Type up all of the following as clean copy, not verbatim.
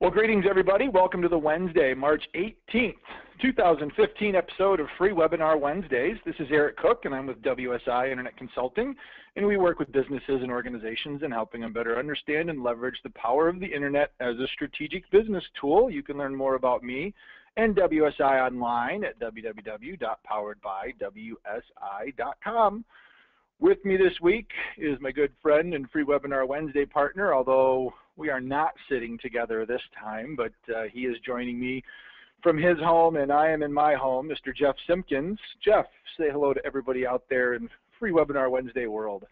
Well, greetings, everybody. Welcome to the Wednesday, March 18th, 2015 episode of Free Webinar Wednesdays. This is Eric Cook, and I'm with WSI Internet Consulting, and we work with businesses and organizations in helping them better understand and leverage the power of the Internet as a strategic business tool. You can learn more about me and WSI online at www.poweredbywsi.com. With me this week is my good friend and Free Webinar Wednesday partner, although we are not sitting together this time, but he is joining me from his home and I am in my home, Mr. Jeff Simpkins. Jeff, say hello to everybody out there in Free Webinar Wednesday world.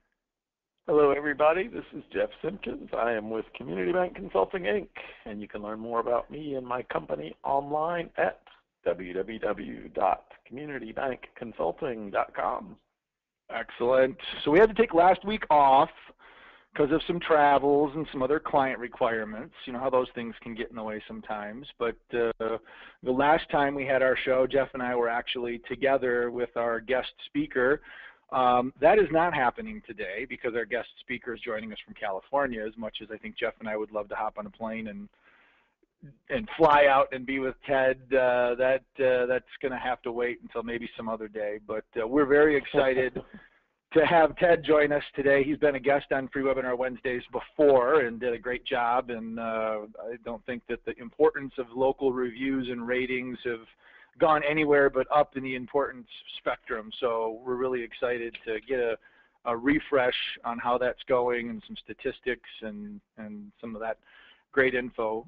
Hello, everybody. This is Jeff Simpkins. I am with Community Bank Consulting, Inc., and you can learn more about me and my company online at www.communitybankconsulting.com. Excellent. So we had to take last week off because of some travels and some other client requirements. You know how those things can get in the way sometimes. But the last time we had our show, Jeff and I were actually together with our guest speaker. That is not happening today because our guest speaker is joining us from California. As much as I think Jeff and I would love to hop on a plane and fly out and be with Ted, that's going to have to wait until maybe some other day. But we're very excited to have Ted join us today. He's been a guest on Free Webinar Wednesdays before and did a great job, and I don't think that the importance of local reviews and ratings have gone anywhere but up in the importance spectrum. So we're really excited to get a refresh on how that's going and some statistics and some of that great info.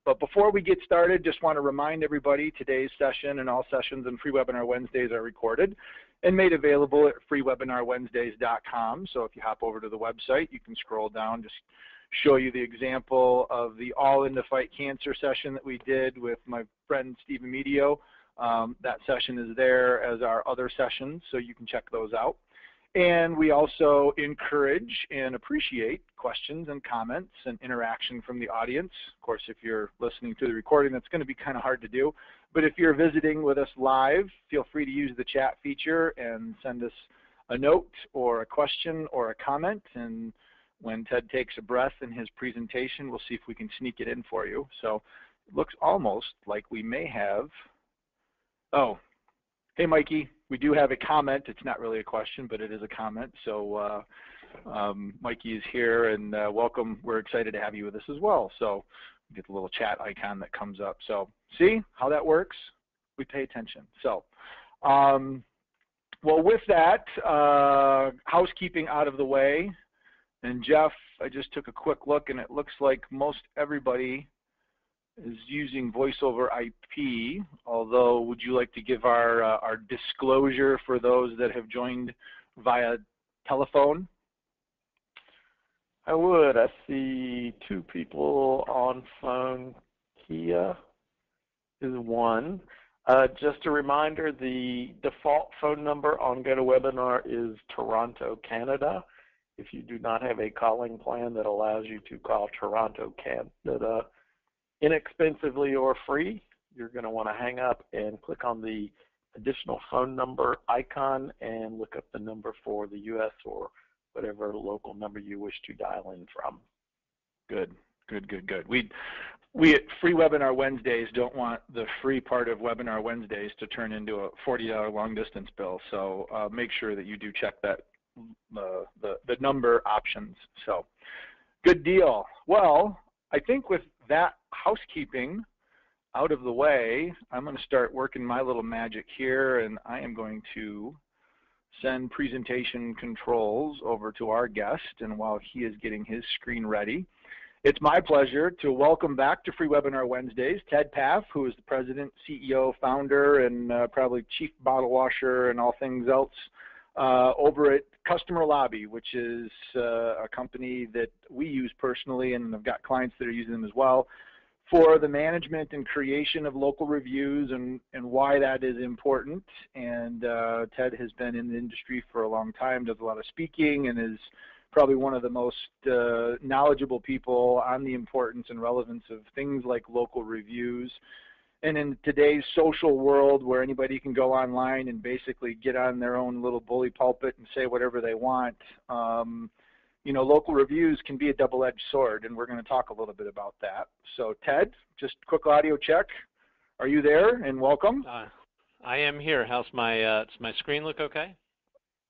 But before we get started, just want to remind everybody today's session and all sessions on Free Webinar Wednesdays are recorded and made available at freewebinarwednesdays.com. So if you hop over to the website, you can scroll down, just show you the example of the All In to Fight Cancer session that we did with my friend Stephen Medio. That session is there as our other sessions, so you can check those out. And we also encourage and appreciate questions and comments and interaction from the audience. Of course, if you're listening to the recording, that's going to be kind of hard to do. But if you're visiting with us live, feel free to use the chat feature and send us a note or a question or a comment. And when Ted takes a breath in his presentation, we'll see if we can sneak it in for you. So it looks almost like we may have, oh, hey, Mikey, we do have a comment. It's not really a question, but it is a comment. So Mikey is here, and welcome. We're excited to have you with us as well. So get the little chat icon that comes up. So see how that works? We pay attention. So, well, with that, housekeeping out of the way, and Jeff, I just took a quick look, and it looks like most everybody is using voice over IP, although would you like to give our disclosure for those that have joined via telephone? I would. I see two people on phone. Kia is one. Just a reminder, the default phone number on GoToWebinar is Toronto, Canada. If you do not have a calling plan that allows you to call Toronto, Canada, inexpensively or free, you're going to want to hang up and click on the additional phone number icon and look up the number for the U.S. or whatever local number you wish to dial in from. Good, good, good, good. We at Free Webinar Wednesdays don't want the free part of Webinar Wednesdays to turn into a $40 long distance bill. So make sure that you do check that the number options. So good deal. Well, I think with that housekeeping out of the way, I'm going to start working my little magic here, and I am going to send presentation controls over to our guest. And while he is getting his screen ready, it's my pleasure to welcome back to Free Webinar Wednesdays Ted Paff, who is the president, CEO, founder, and probably chief bottle washer and all things else over at Customer Lobby, which is a company that we use personally, and I've got clients that are using them as well, for the management and creation of local reviews and why that is important. And Ted has been in the industry for a long time, does a lot of speaking, and is probably one of the most knowledgeable people on the importance and relevance of things like local reviews. And in today's social world where anybody can go online and basically get on their own little bully pulpit and say whatever they want, local reviews can be a double-edged sword, and we're going to talk a little bit about that. So Ted, just quick audio check. Are you there? And welcome. I am here. How's does my screen look okay?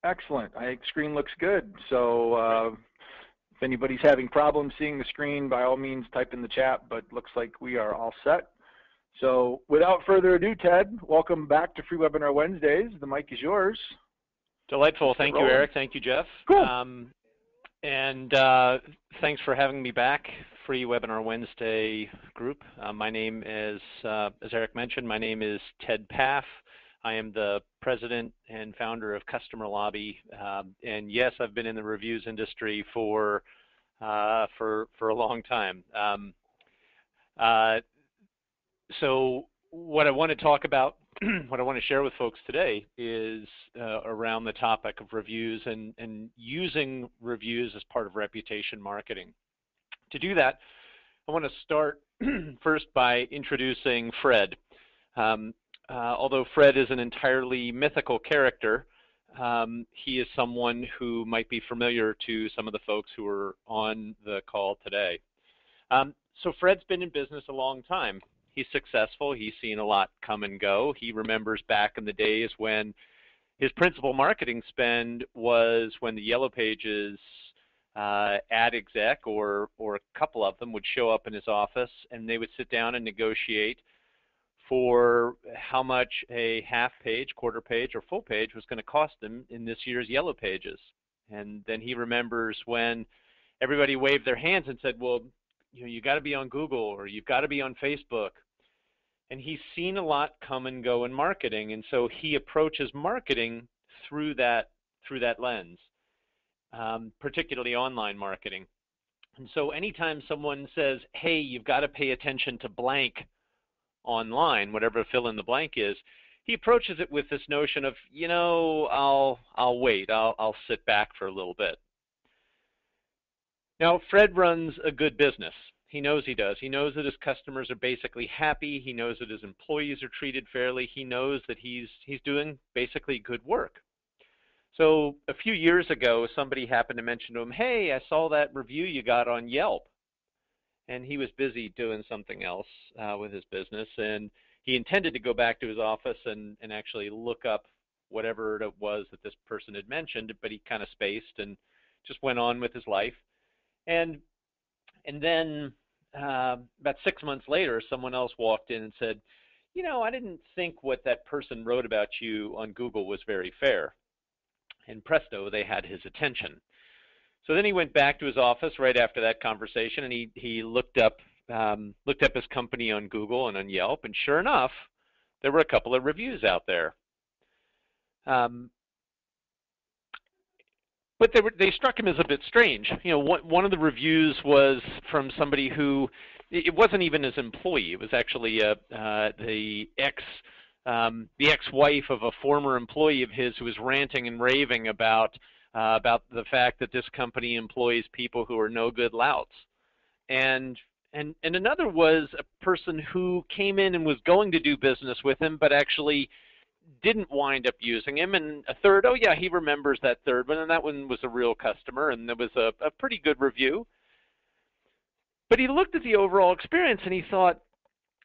Excellent. Screen looks good. So if anybody's having problems seeing the screen, by all means type in the chat, but looks like we are all set. So without further ado, Ted, welcome back to Free Webinar Wednesdays. The mic is yours. Delightful. Thank you, Eric. Thank you, Jeff. Cool. And thanks for having me back, Free Webinar Wednesday group. My name is, as Eric mentioned, my name is Ted Paff. I am the president and founder of Customer Lobby. And yes, I've been in the reviews industry for a long time. So what I want to talk about, what I want to share with folks today is around the topic of reviews and using reviews as part of reputation marketing. To do that, I want to start first by introducing Fred. Although Fred is an entirely mythical character, he is someone who might be familiar to some of the folks who are on the call today. So Fred's been in business a long time. He's successful. He's seen a lot come and go. He remembers back in the days when his principal marketing spend was when the Yellow Pages ad exec or a couple of them would show up in his office, and they would sit down and negotiate for how much a half page, quarter page, or full page was going to cost them in this year's Yellow Pages. And then he remembers when everybody waved their hands and said, well, you got to be on Google or you've got to be on Facebook. And he's seen a lot come and go in marketing, and so he approaches marketing through that lens, particularly online marketing. And so anytime someone says, hey, you've got to pay attention to blank online, whatever fill in the blank is, he approaches it with this notion of, I'll wait, I'll sit back for a little bit. Now, Fred runs a good business. He knows he does. He knows that his customers are basically happy. He knows that his employees are treated fairly. He knows that he's doing basically good work. So a few years ago, somebody happened to mention to him, hey, I saw that review you got on Yelp. And he was busy doing something else with his business. And he intended to go back to his office and actually look up whatever it was that this person had mentioned, but he kind of spaced and just went on with his life. And then about 6 months later, someone else walked in and said, I didn't think what that person wrote about you on Google was very fair. And presto, they had his attention. So then he went back to his office right after that conversation, and he looked up his company on Google and on Yelp, and sure enough, there were a couple of reviews out there. But they struck him as a bit strange. One of the reviews was from somebody who, it wasn't even his employee. It was actually the ex-wife of a former employee of his who was ranting and raving about the fact that this company employs people who are no good louts. And another was a person who came in and was going to do business with him, but actually didn't wind up using him. And a third, oh yeah, he remembers that third one, and that one was a real customer, and there was a pretty good review. But he looked at the overall experience and he thought,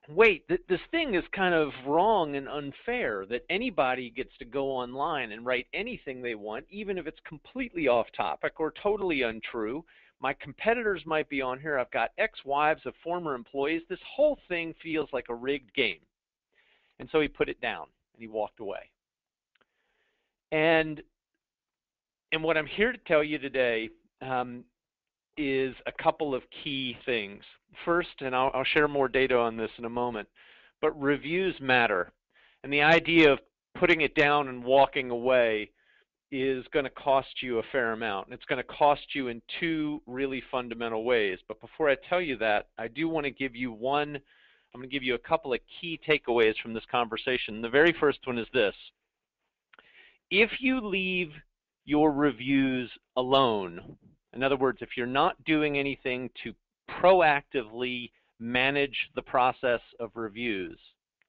wait, this thing is kind of wrong and unfair that anybody gets to go online and write anything they want, even if it's completely off topic or totally untrue. My competitors might be on here. I've got ex-wives of former employees. This whole thing feels like a rigged game. And so he put it down and he walked away. And what I'm here to tell you today is a couple of key things. First, and I'll share more data on this in a moment, but reviews matter. And the idea of putting it down and walking away is going to cost you a fair amount. And it's going to cost you in two really fundamental ways. But before I tell you that, I do want to give you I'm going to give you a couple of key takeaways from this conversation. The very first one is this. If you leave your reviews alone, in other words, if you're not doing anything to proactively manage the process of reviews,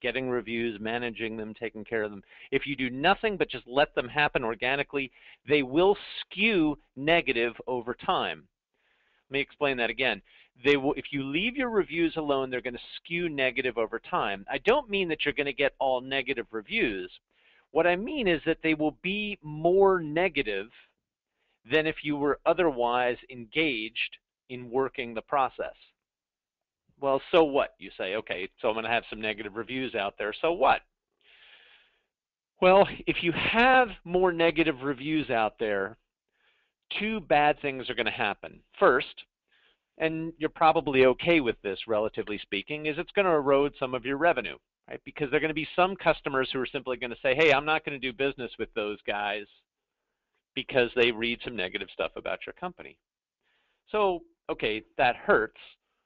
getting reviews, managing them, taking care of them. If you do nothing but just let them happen organically, they will skew negative over time. Let me explain that again. They will, if you leave your reviews alone, they're going to skew negative over time. I don't mean that you're going to get all negative reviews. What I mean is that they will be more negative than if you were otherwise engaged in working the process. Well, so what? You say, okay, so I'm going to have some negative reviews out there. So what? Well, if you have more negative reviews out there, two bad things are going to happen. First, and you're probably okay with this, relatively speaking, is it's going to erode some of your revenue, right? Because there are going to be some customers who are simply going to say, hey, I'm not going to do business with those guys because they read some negative stuff about your company. So, okay, that hurts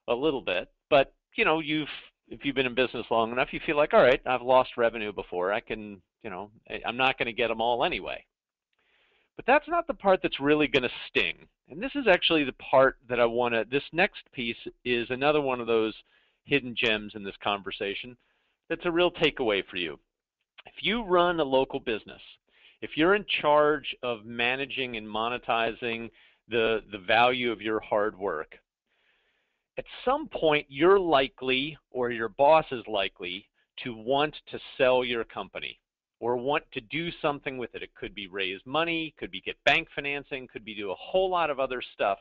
a little bit, but you know, if you've been in business long enough, you feel like, all right, I've lost revenue before. I can, you know, I'm not going to get them all anyway. But that's not the part that's really going to sting. And this is actually the part that I want to, this next piece is another one of those hidden gems in this conversation that's a real takeaway for you. If you run a local business, if you're in charge of managing and monetizing the value of your hard work, at some point you're likely, or your boss is likely, to want to sell your company or want to do something with it. It could be raise money, could be get bank financing, could be do a whole lot of other stuff.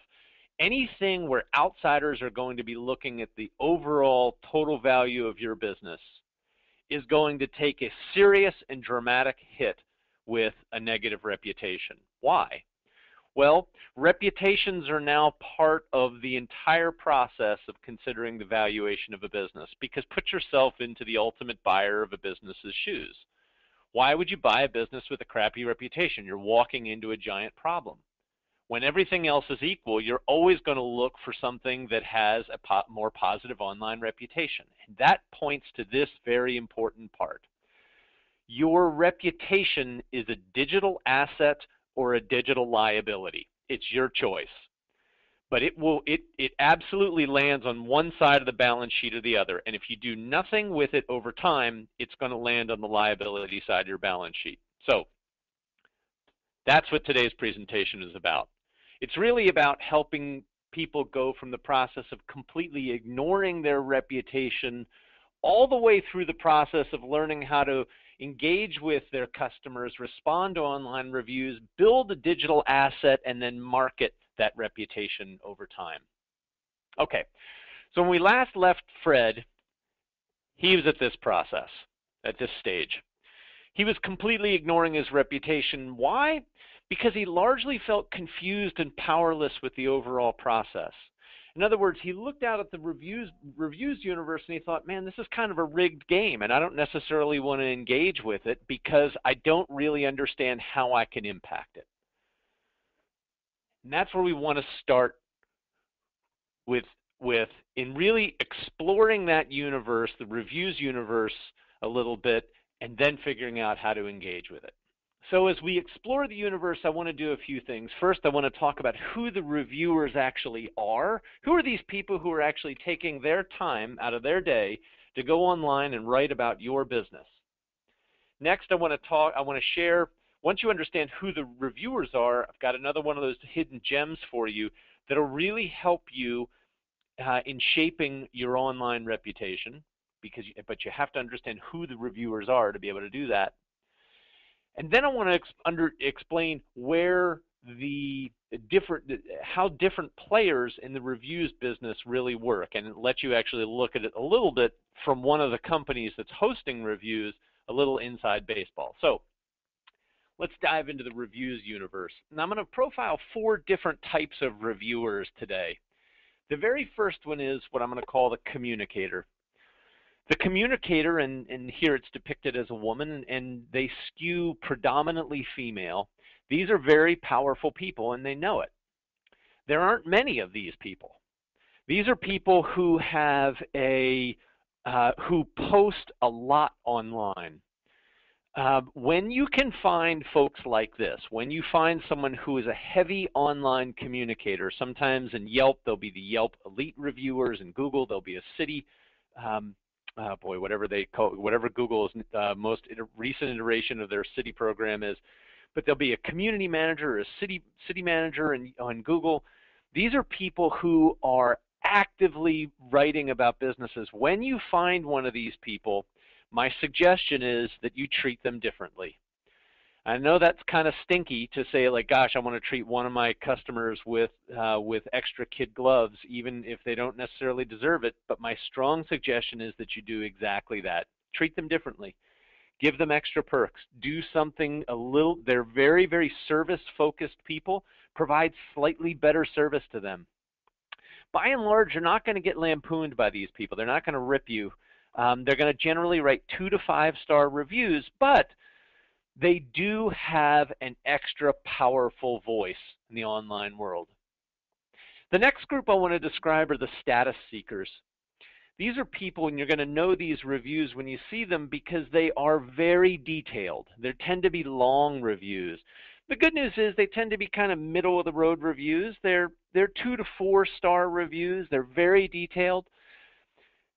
Anything where outsiders are going to be looking at the overall total value of your business is going to take a serious and dramatic hit with a negative reputation. Why? Well, reputations are now part of the entire process of considering the valuation of a business, because put yourself into the ultimate buyer of a business's shoes. Why would you buy a business with a crappy reputation? You're walking into a giant problem. When everything else is equal, you're always going to look for something that has a more positive online reputation. And that points to this very important part. Your reputation is a digital asset or a digital liability. It's your choice. But it absolutely lands on one side of the balance sheet or the other. And if you do nothing with it over time, it's going to land on the liability side of your balance sheet. So that's what today's presentation is about. It's really about helping people go from the process of completely ignoring their reputation all the way through the process of learning how to engage with their customers, respond to online reviews, build a digital asset, and then market that reputation over time. Okay, so when we last left Fred, he was at this process, at this stage. He was completely ignoring his reputation. Why? Because he largely felt confused and powerless with the overall process. In other words, he looked out at the reviews universe and he thought, man, this is kind of a rigged game, and I don't necessarily want to engage with it because I don't really understand how I can impact it. And that's where we want to start with in really exploring that universe, the reviews universe, a little bit, and then figuring out how to engage with it. So as we explore the universe, I want to do a few things. First, I want to talk about who the reviewers actually are. Who are these people who are actually taking their time out of their day to go online and write about your business? Next, I want to share, once you understand who the reviewers are, I've got another one of those hidden gems for you that'll really help you in shaping your online reputation, but you have to understand who the reviewers are to be able to do that. And then I want to explain where how different players in the reviews business really work, and let you actually look at it a little bit from one of the companies that's hosting reviews, a little inside baseball. So let's dive into the reviews universe. And I'm going to profile 4 different types of reviewers today. The very first one is what I'm going to call the communicator. The communicator, and here it's depicted as a woman, and they skew predominantly female. These are very powerful people, and they know it. There aren't many of these people. These are people who have who post a lot online. When you can find folks like this, when you find someone who is a heavy online communicator, sometimes in Yelp there'll be the Yelp elite reviewers, in Google there'll be a city whatever they call, whatever Google's most recent iteration of their city program is, but there'll be a community manager or a city manager on Google. These are people who are actively writing about businesses. When you find one of these people, my suggestion is that you treat them differently. I know that's kind of stinky to say, like, gosh, I want to treat one of my customers with extra kid gloves, even if they don't necessarily deserve it. But my strong suggestion is that you do exactly that. Treat them differently. Give them extra perks. Do something a little. They're very, very service-focused people. Provide slightly better service to them. By and large, you're not going to get lampooned by these people. They're not going to rip you. They're going to generally write 2 to 5-star reviews, but they do have an extra powerful voice in the online world. The next group I want to describe are the status seekers. These are people, and you're going to know these reviews when you see them because they are very detailed. They tend to be long reviews. The good news is they tend to be kind of middle-of-the-road reviews. They're 2 to 4-star reviews. They're very detailed.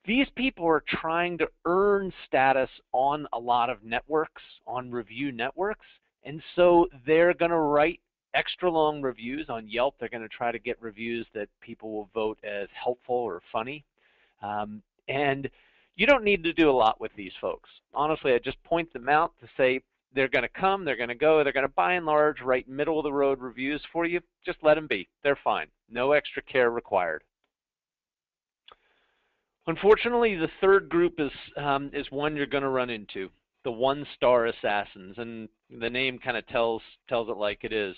These people are trying to earn status on a lot of networks, on review networks, and so they're going to write extra long reviews on Yelp. They're going to try to get reviews that people will vote as helpful or funny. And you don't need to do a lot with these folks. Honestly, I just point them out to say they're going to come, they're going to go, they're going to by and large write middle-of-the-road reviews for you. Just let them be. They're fine. No extra care required. Unfortunately, the third group is one you're going to run into, the one-star assassins, and the name kind of tells it like it is.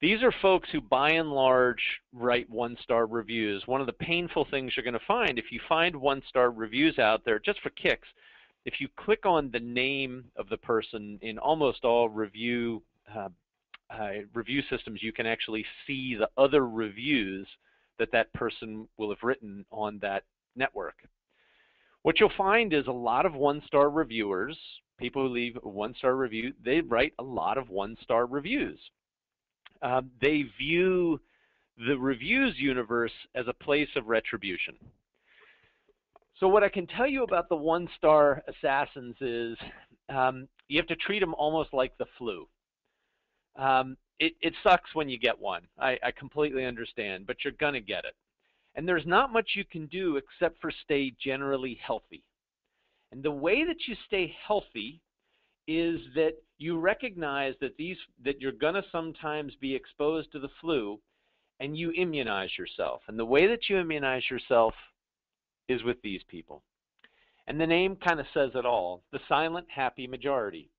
These are folks who, by and large, write one-star reviews. One of the painful things you're going to find, if you find one-star reviews out there, just for kicks, if you click on the name of the person in almost all review systems, you can actually see the other reviews that person will have written on that network. What you'll find is a lot of one-star reviewers, people who leave a one-star review, they write a lot of one-star reviews. They view the reviews universe as a place of retribution. So what I can tell you about the one-star assassins is you have to treat them almost like the flu. It sucks when you get one. I completely understand, but you're going to get it. And there's not much you can do except for stay generally healthy. And the way that you stay healthy is that you recognize that you're going to sometimes be exposed to the flu, and you immunize yourself. And the way that you immunize yourself is with these people. And the name kind of says it all, the silent, happy majority.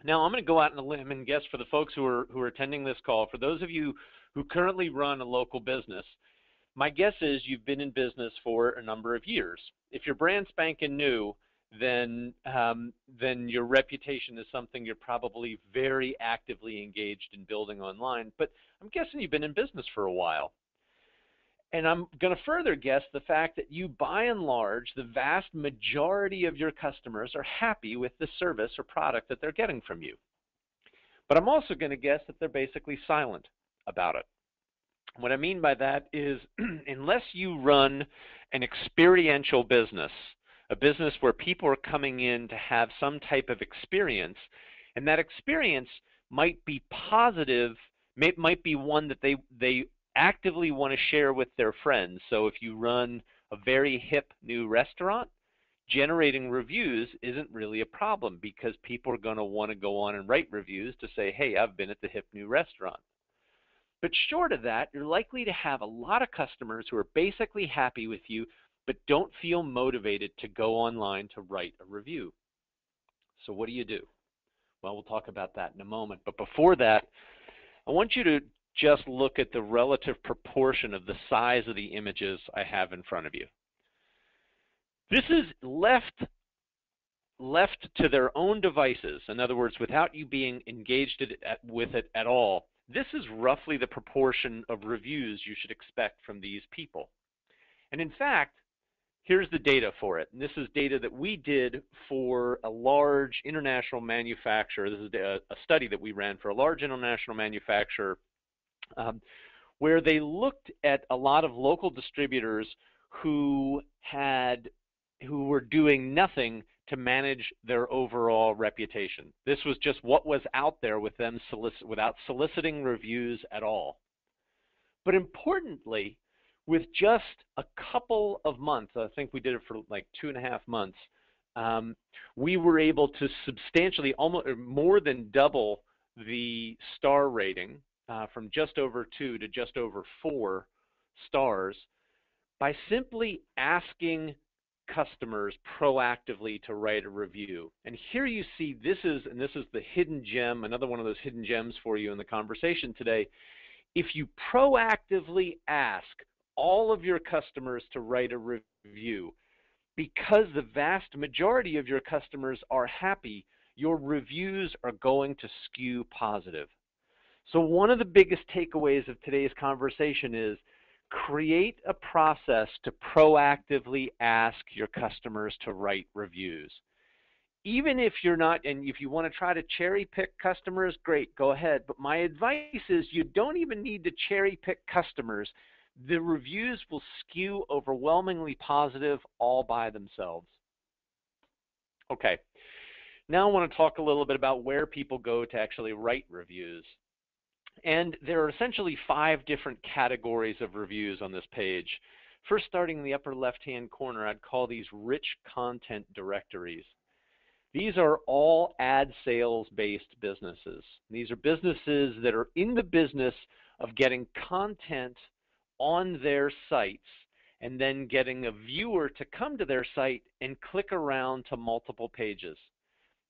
Now, I'm going to go out on a limb and guess for the folks who are attending this call, for those of you who currently run a local business, my guess is you've been in business for a number of years. If you're brand spanking new, then your reputation is something you're probably very actively engaged in building online. But I'm guessing you've been in business for a while. And I'm going to further guess the fact that you, by and large, the vast majority of your customers are happy with the service or product that they're getting from you. But I'm also going to guess that they're basically silent about it. What I mean by that is unless you run an experiential business, a business where people are coming in to have some type of experience, and that experience might be positive, might be one that they actively want to share with their friends. So if you run a very hip new restaurant, generating reviews isn't really a problem because people are going to want to go on and write reviews to say, hey, I've been at the hip new restaurant. But short of that, you're likely to have a lot of customers who are basically happy with you but don't feel motivated to go online to write a review. So what do you do? Well, we'll talk about that in a moment. But before that, I want you to just look at the relative proportion of the size of the images I have in front of you. This is left to their own devices. In other words, without you being engaged with it at all, this is roughly the proportion of reviews you should expect from these people. And in fact, here's the data for it. And this is data that we did for a large international manufacturer. This is a study that we ran for a large international manufacturer where they looked at a lot of local distributors who had who were doing nothing to manage their overall reputation. This was just what was out there with them without soliciting reviews at all. But importantly, with just a couple of months, I think we did it for like 2.5 months, we were able to substantially, almost more than double the star rating from just over 2 to just over 4 stars by simply asking customers proactively to write a review. And here you see this is the hidden gem, another one of those hidden gems for you in the conversation today. If you proactively ask all of your customers to write a review, because the vast majority of your customers are happy, your reviews are going to skew positive. So one of the biggest takeaways of today's conversation is create a process to proactively ask your customers to write reviews. Even if you're not, and if you want to try to cherry pick customers, great, go ahead. But my advice is you don't even need to cherry pick customers. The reviews will skew overwhelmingly positive all by themselves. Okay, now I want to talk a little bit about where people go to actually write reviews. And there are essentially 5 different categories of reviews on this page. First, starting in the upper left-hand corner, I'd call these rich content directories. These are all ad sales-based businesses. These are businesses that are in the business of getting content on their sites and then getting a viewer to come to their site and click around to multiple pages.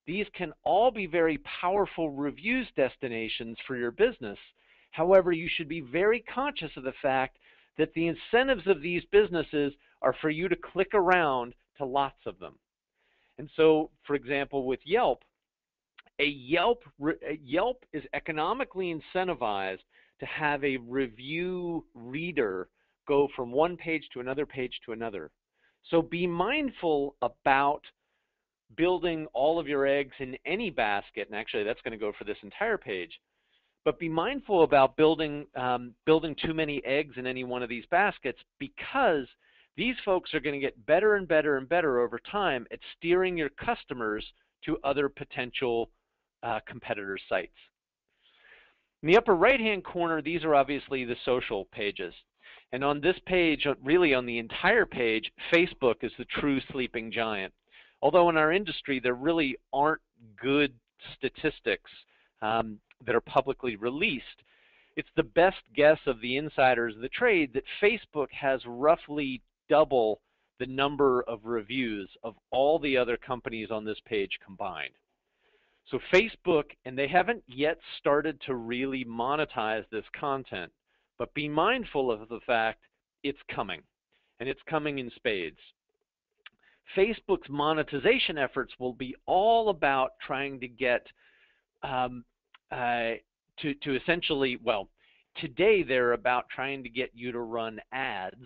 These can all be very powerful reviews destinations for your business. However, you should be very conscious of the fact that the incentives of these businesses are for you to click around to lots of them. And so, for example, with Yelp, Yelp is economically incentivized to have a review reader go from one page to another page to another. So be mindful about building all of your eggs in any basket, and actually that's going to go for this entire page, but be mindful about building too many eggs in any one of these baskets, because these folks are going to get better and better and better over time at steering your customers to other potential competitor sites. In the upper right-hand corner, these are obviously the social pages. And on this page, really on the entire page, Facebook is the true sleeping giant. Although in our industry, there really aren't good statistics that are publicly released, it's the best guess of the insiders of the trade that Facebook has roughly double the number of reviews of all the other companies on this page combined. So Facebook, and they haven't yet started to really monetize this content, but be mindful of the fact it's coming, and it's coming in spades. Facebook's monetization efforts will be all about trying to get to essentially, well, today they're about trying to get you to run ads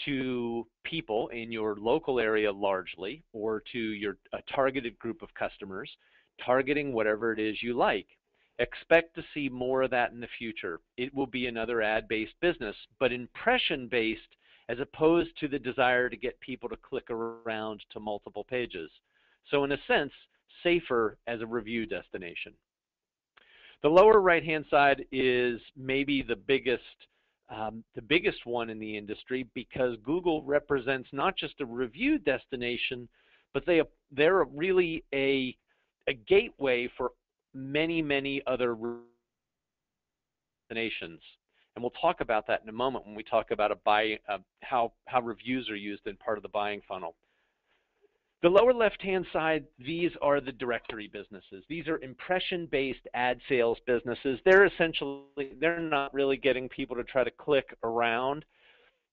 to people in your local area largely, or to a targeted group of customers, targeting whatever it is you like. Expect to see more of that in the future. It will be another ad-based business, but impression-based, as opposed to the desire to get people to click around to multiple pages. So in a sense, safer as a review destination. The lower right-hand side is maybe the biggest one in the industry, because Google represents not just a review destination, but they're really a gateway for many, many other destinations. And we'll talk about that in a moment when we talk about how reviews are used in part of the buying funnel. The lower left-hand side, these are the directory businesses. These are impression-based ad sales businesses. They're not really getting people to try to click around.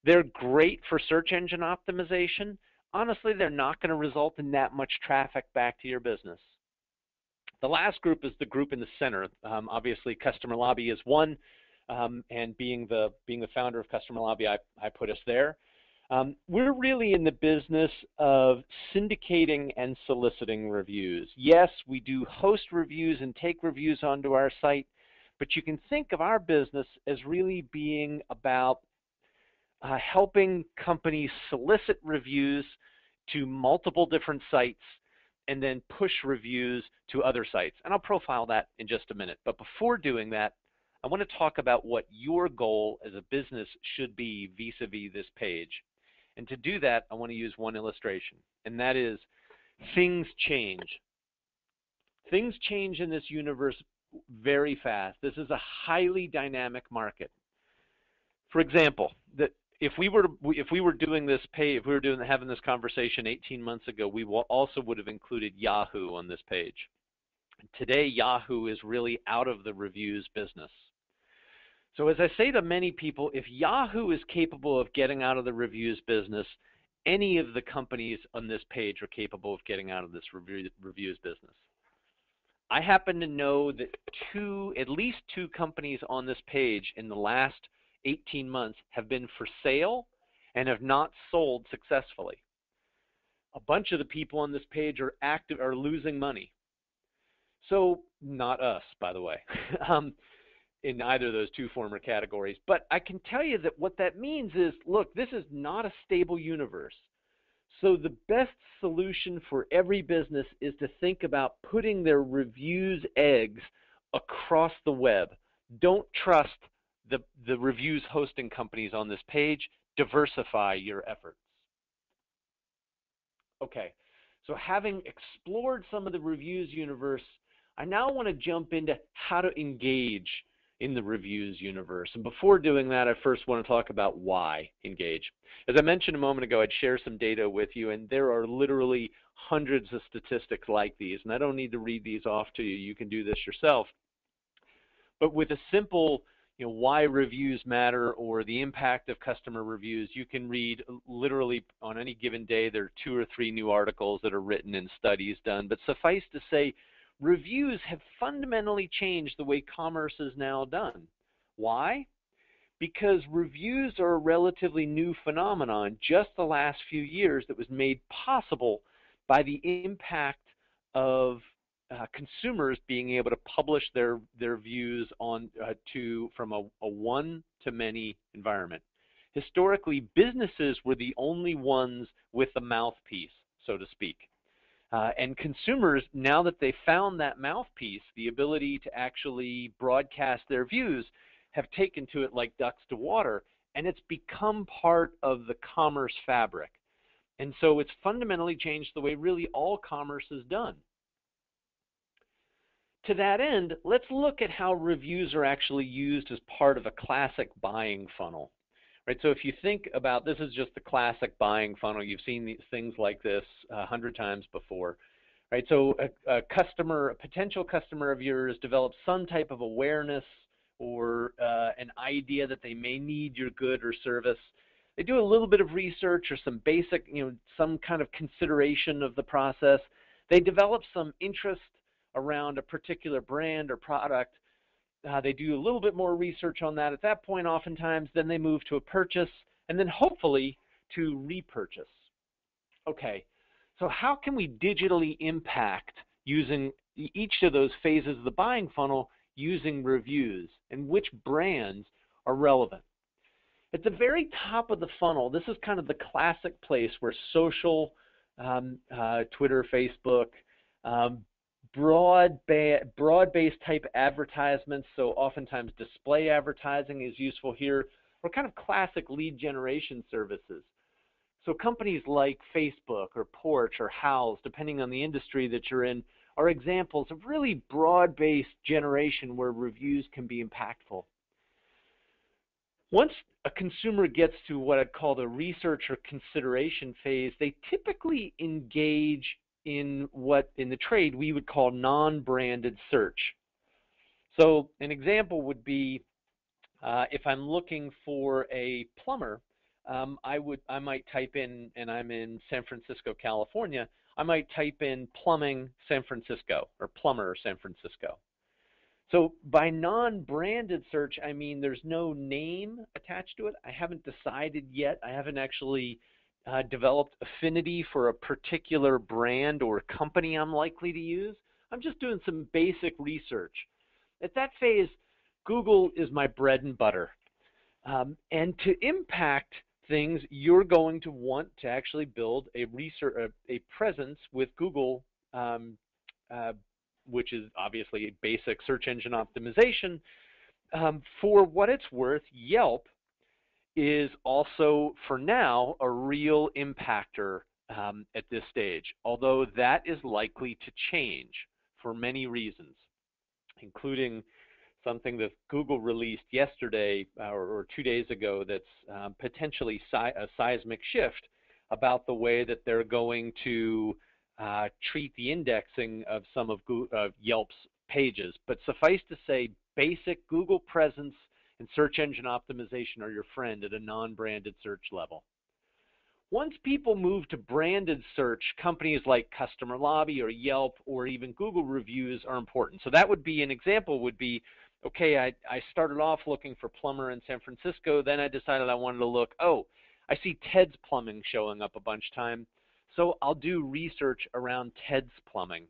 They're great for search engine optimization. Honestly, they're not going to result in that much traffic back to your business. The last group is the group in the center. Obviously, Customer Lobby is one, and being the founder of Customer Lobby, I put us there. We're really in the business of syndicating and soliciting reviews. Yes, we do host reviews and take reviews onto our site, but you can think of our business as really being about helping companies solicit reviews to multiple different sites and then push reviews to other sites. And I'll profile that in just a minute. But before doing that, I want to talk about what your goal as a business should be vis-a-vis this page. And to do that, I want to use one illustration, and that is things change. Things change in this universe very fast. This is a highly dynamic market. For example, if we were doing this page, if we were having this conversation 18 months ago, we also would have included Yahoo on this page. Today, Yahoo is really out of the reviews business. So as I say to many people, if Yahoo is capable of getting out of the reviews business, any of the companies on this page are capable of getting out of this reviews business. I happen to know that at least two companies on this page in the last 18 months have been for sale and have not sold successfully. A bunch of the people on this page are losing money. So not us, by the way, in either of those two former categories. But I can tell you that what that means is, look, this is not a stable universe. So the best solution for every business is to think about putting their reviews eggs across the web. Don't trust the reviews hosting companies on this page. Diversify your efforts. Okay, so having explored some of the reviews universe, I now want to jump into how to engage in the reviews universe. And before doing that, I first want to talk about why engage. As I mentioned a moment ago, I'd share some data with you, and there are literally hundreds of statistics like these. And I don't need to read these off to you. You can do this yourself. But with a simple, why reviews matter or the impact of customer reviews, you can read literally on any given day, there are 2 or 3 new articles that are written and studies done. But suffice to say, reviews have fundamentally changed the way commerce is now done. Why? Because reviews are a relatively new phenomenon just the last few years that was made possible by the impact of consumers being able to publish their views on from a one-to-many environment. Historically, businesses were the only ones with the mouthpiece, so to speak. And consumers, now that they found that mouthpiece, the ability to actually broadcast their views, have taken to it like ducks to water, and it's become part of the commerce fabric. And so it's fundamentally changed the way really all commerce is done. To that end, let's look at how reviews are actually used as part of a classic buying funnel. Right, so if you think about, this is just the classic buying funnel. You've seen these things like this 100 times before. Right, so a potential customer of yours develops some type of awareness or an idea that they may need your good or service. They do a little bit of research or some basic, some kind of consideration of the process. They develop some interest around a particular brand or product. They do a little bit more research on that at that point oftentimes, then they move to a purchase, and then hopefully to repurchase. Okay, so how can we digitally impact using each of those phases of the buying funnel using reviews, and which brands are relevant? At the very top of the funnel, this is kind of the classic place where social, Twitter, Facebook, broad-based type advertisements, so oftentimes display advertising is useful here, or kind of classic lead generation services. So companies like Facebook or Porch or Houzz, depending on the industry that you're in, are examples of really broad-based generation where reviews can be impactful. Once a consumer gets to what I'd call the research or consideration phase, they typically engage in what in the trade we would call non-branded search. So an example would be if I'm looking for a plumber, I might type in, and I'm in San Francisco, California, I might type in plumbing San Francisco or plumber San Francisco. So by non-branded search, I mean there's no name attached to it. I haven't decided yet. I haven't actually developed affinity for a particular brand or company I'm likely to use. I'm just doing some basic research. At that phase, Google is my bread and butter. And to impact things, you're going to want to actually build a presence with Google, uh, which is obviously a basic search engine optimization. For what it's worth, Yelp is also, for now, a real impactor at this stage, although that is likely to change for many reasons, including something that Google released yesterday or 2 days ago that's potentially a seismic shift about the way that they're going to treat the indexing of some of Yelp's pages. But suffice to say, basic Google presence and search engine optimization are your friend at a non-branded search level. Once people move to branded search, companies like Customer Lobby or Yelp or even Google reviews are important. So that would be an example would be, okay, I started off looking for plumber in San Francisco, then I decided I wanted to look, oh, I see Ted's Plumbing showing up a bunch of time, so I'll do research around Ted's Plumbing.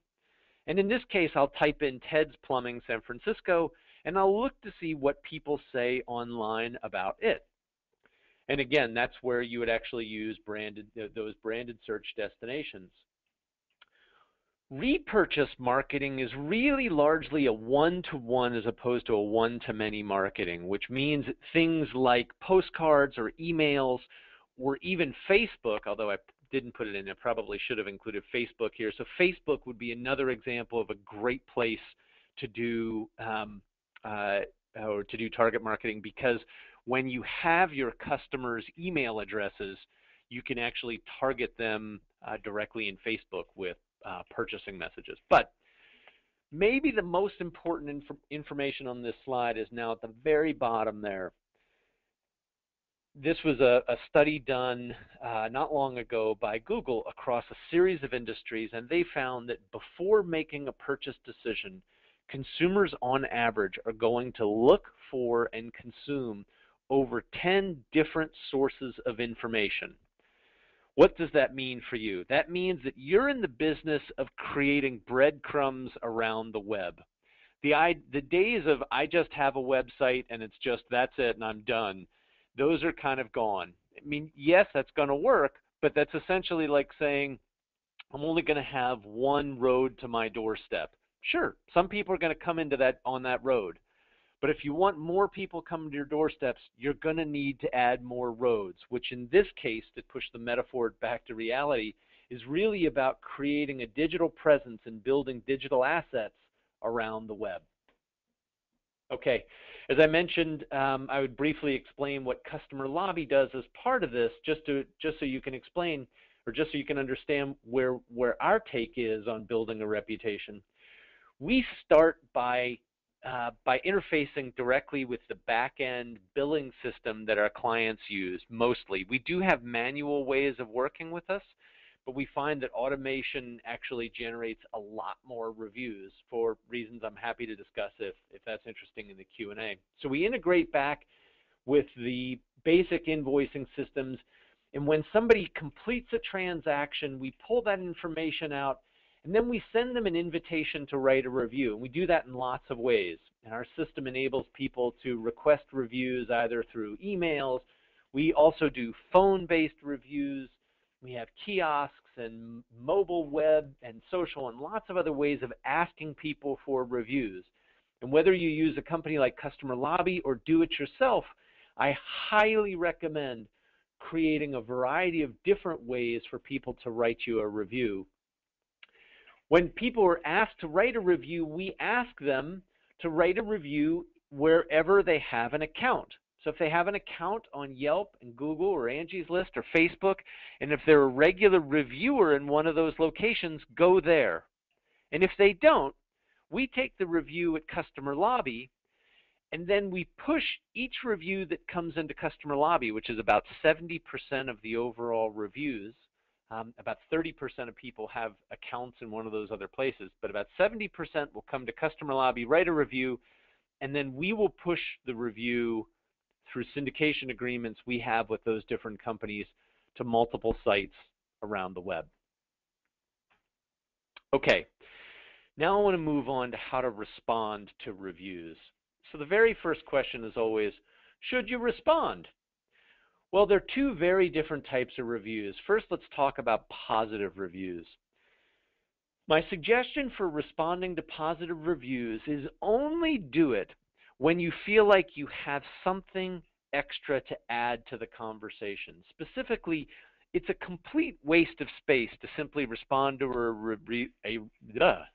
And in this case, I'll type in Ted's Plumbing San Francisco, and I'll look to see what people say online about it. And again, that's where you would actually use those branded search destinations. Repurchase marketing is really largely a one-to-one as opposed to a one-to-many marketing, which means things like postcards or emails or even Facebook, although I didn't put it in, I probably should have included Facebook here. So Facebook would be another example of a great place to do target marketing, because when you have your customers' email addresses, you can actually target them directly in Facebook with purchasing messages. But maybe the most important information on this slide is now at the very bottom there. This was a study done not long ago by Google across a series of industries, and they found that before making a purchase decision, consumers on average are going to look for and consume over 10 different sources of information. What does that mean for you? That means that you're in the business of creating breadcrumbs around the web. The days of I just have a website and it's just that's it and I'm done, those are kind of gone. I mean, yes, that's going to work, but that's essentially like saying I'm only going to have one road to my doorstep. Sure, some people are going to come into that on that road. But if you want more people coming to your doorsteps, you're going to need to add more roads, which in this case, to push the metaphor back to reality, is really about creating a digital presence and building digital assets around the web. Okay, as I mentioned, I would briefly explain what Customer Lobby does as part of this, just so you can explain, or just so you can understand where our take is on building a reputation. We start by interfacing directly with the back-end billing system that our clients use mostly. We do have manual ways of working with us, but we find that automation actually generates a lot more reviews for reasons I'm happy to discuss if that's interesting in the Q&A. So we integrate back with the basic invoicing systems, and when somebody completes a transaction, we pull that information out, and then we send them an invitation to write a review. And we do that in lots of ways. And our system enables people to request reviews either through emails. We also do phone-based reviews. We have kiosks and mobile web and social and lots of other ways of asking people for reviews. And whether you use a company like Customer Lobby or do it yourself, I highly recommend creating a variety of different ways for people to write you a review. When people are asked to write a review, we ask them to write a review wherever they have an account. So if they have an account on Yelp and Google or Angie's List or Facebook, and if they're a regular reviewer in one of those locations, go there. And if they don't, we take the review at Customer Lobby, and then we push each review that comes into Customer Lobby, which is about 70% of the overall reviews. About 30% of people have accounts in one of those other places, but about 70% will come to Customer Lobby, write a review, and then we will push the review through syndication agreements we have with those different companies to multiple sites around the web. Okay, now I want to move on to how to respond to reviews. So the very first question is always, should you respond? Well, there are two very different types of reviews. First, let's talk about positive reviews. My suggestion for responding to positive reviews is only do it when you feel like you have something extra to add to the conversation. Specifically, it's a complete waste of space to simply respond to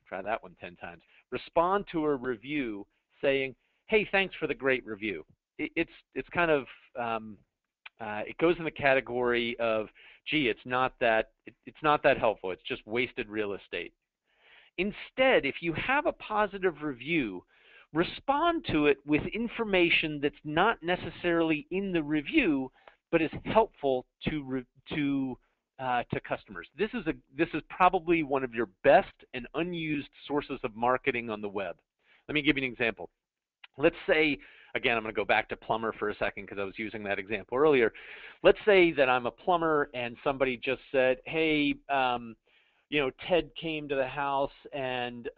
try that one 10 times. Respond to a review saying, "Hey, thanks for the great review." It's kind of it goes in the category of, "Gee, it's not that helpful. It's just wasted real estate." Instead, if you have a positive review, respond to it with information that's not necessarily in the review, but is helpful to customers. This is probably one of your best and unused sources of marketing on the web. Let me give you an example. Let's say, again, I'm going to go back to plumber for a second because I was using that example earlier. Let's say that I'm a plumber and somebody just said, "Hey, Ted came to the house and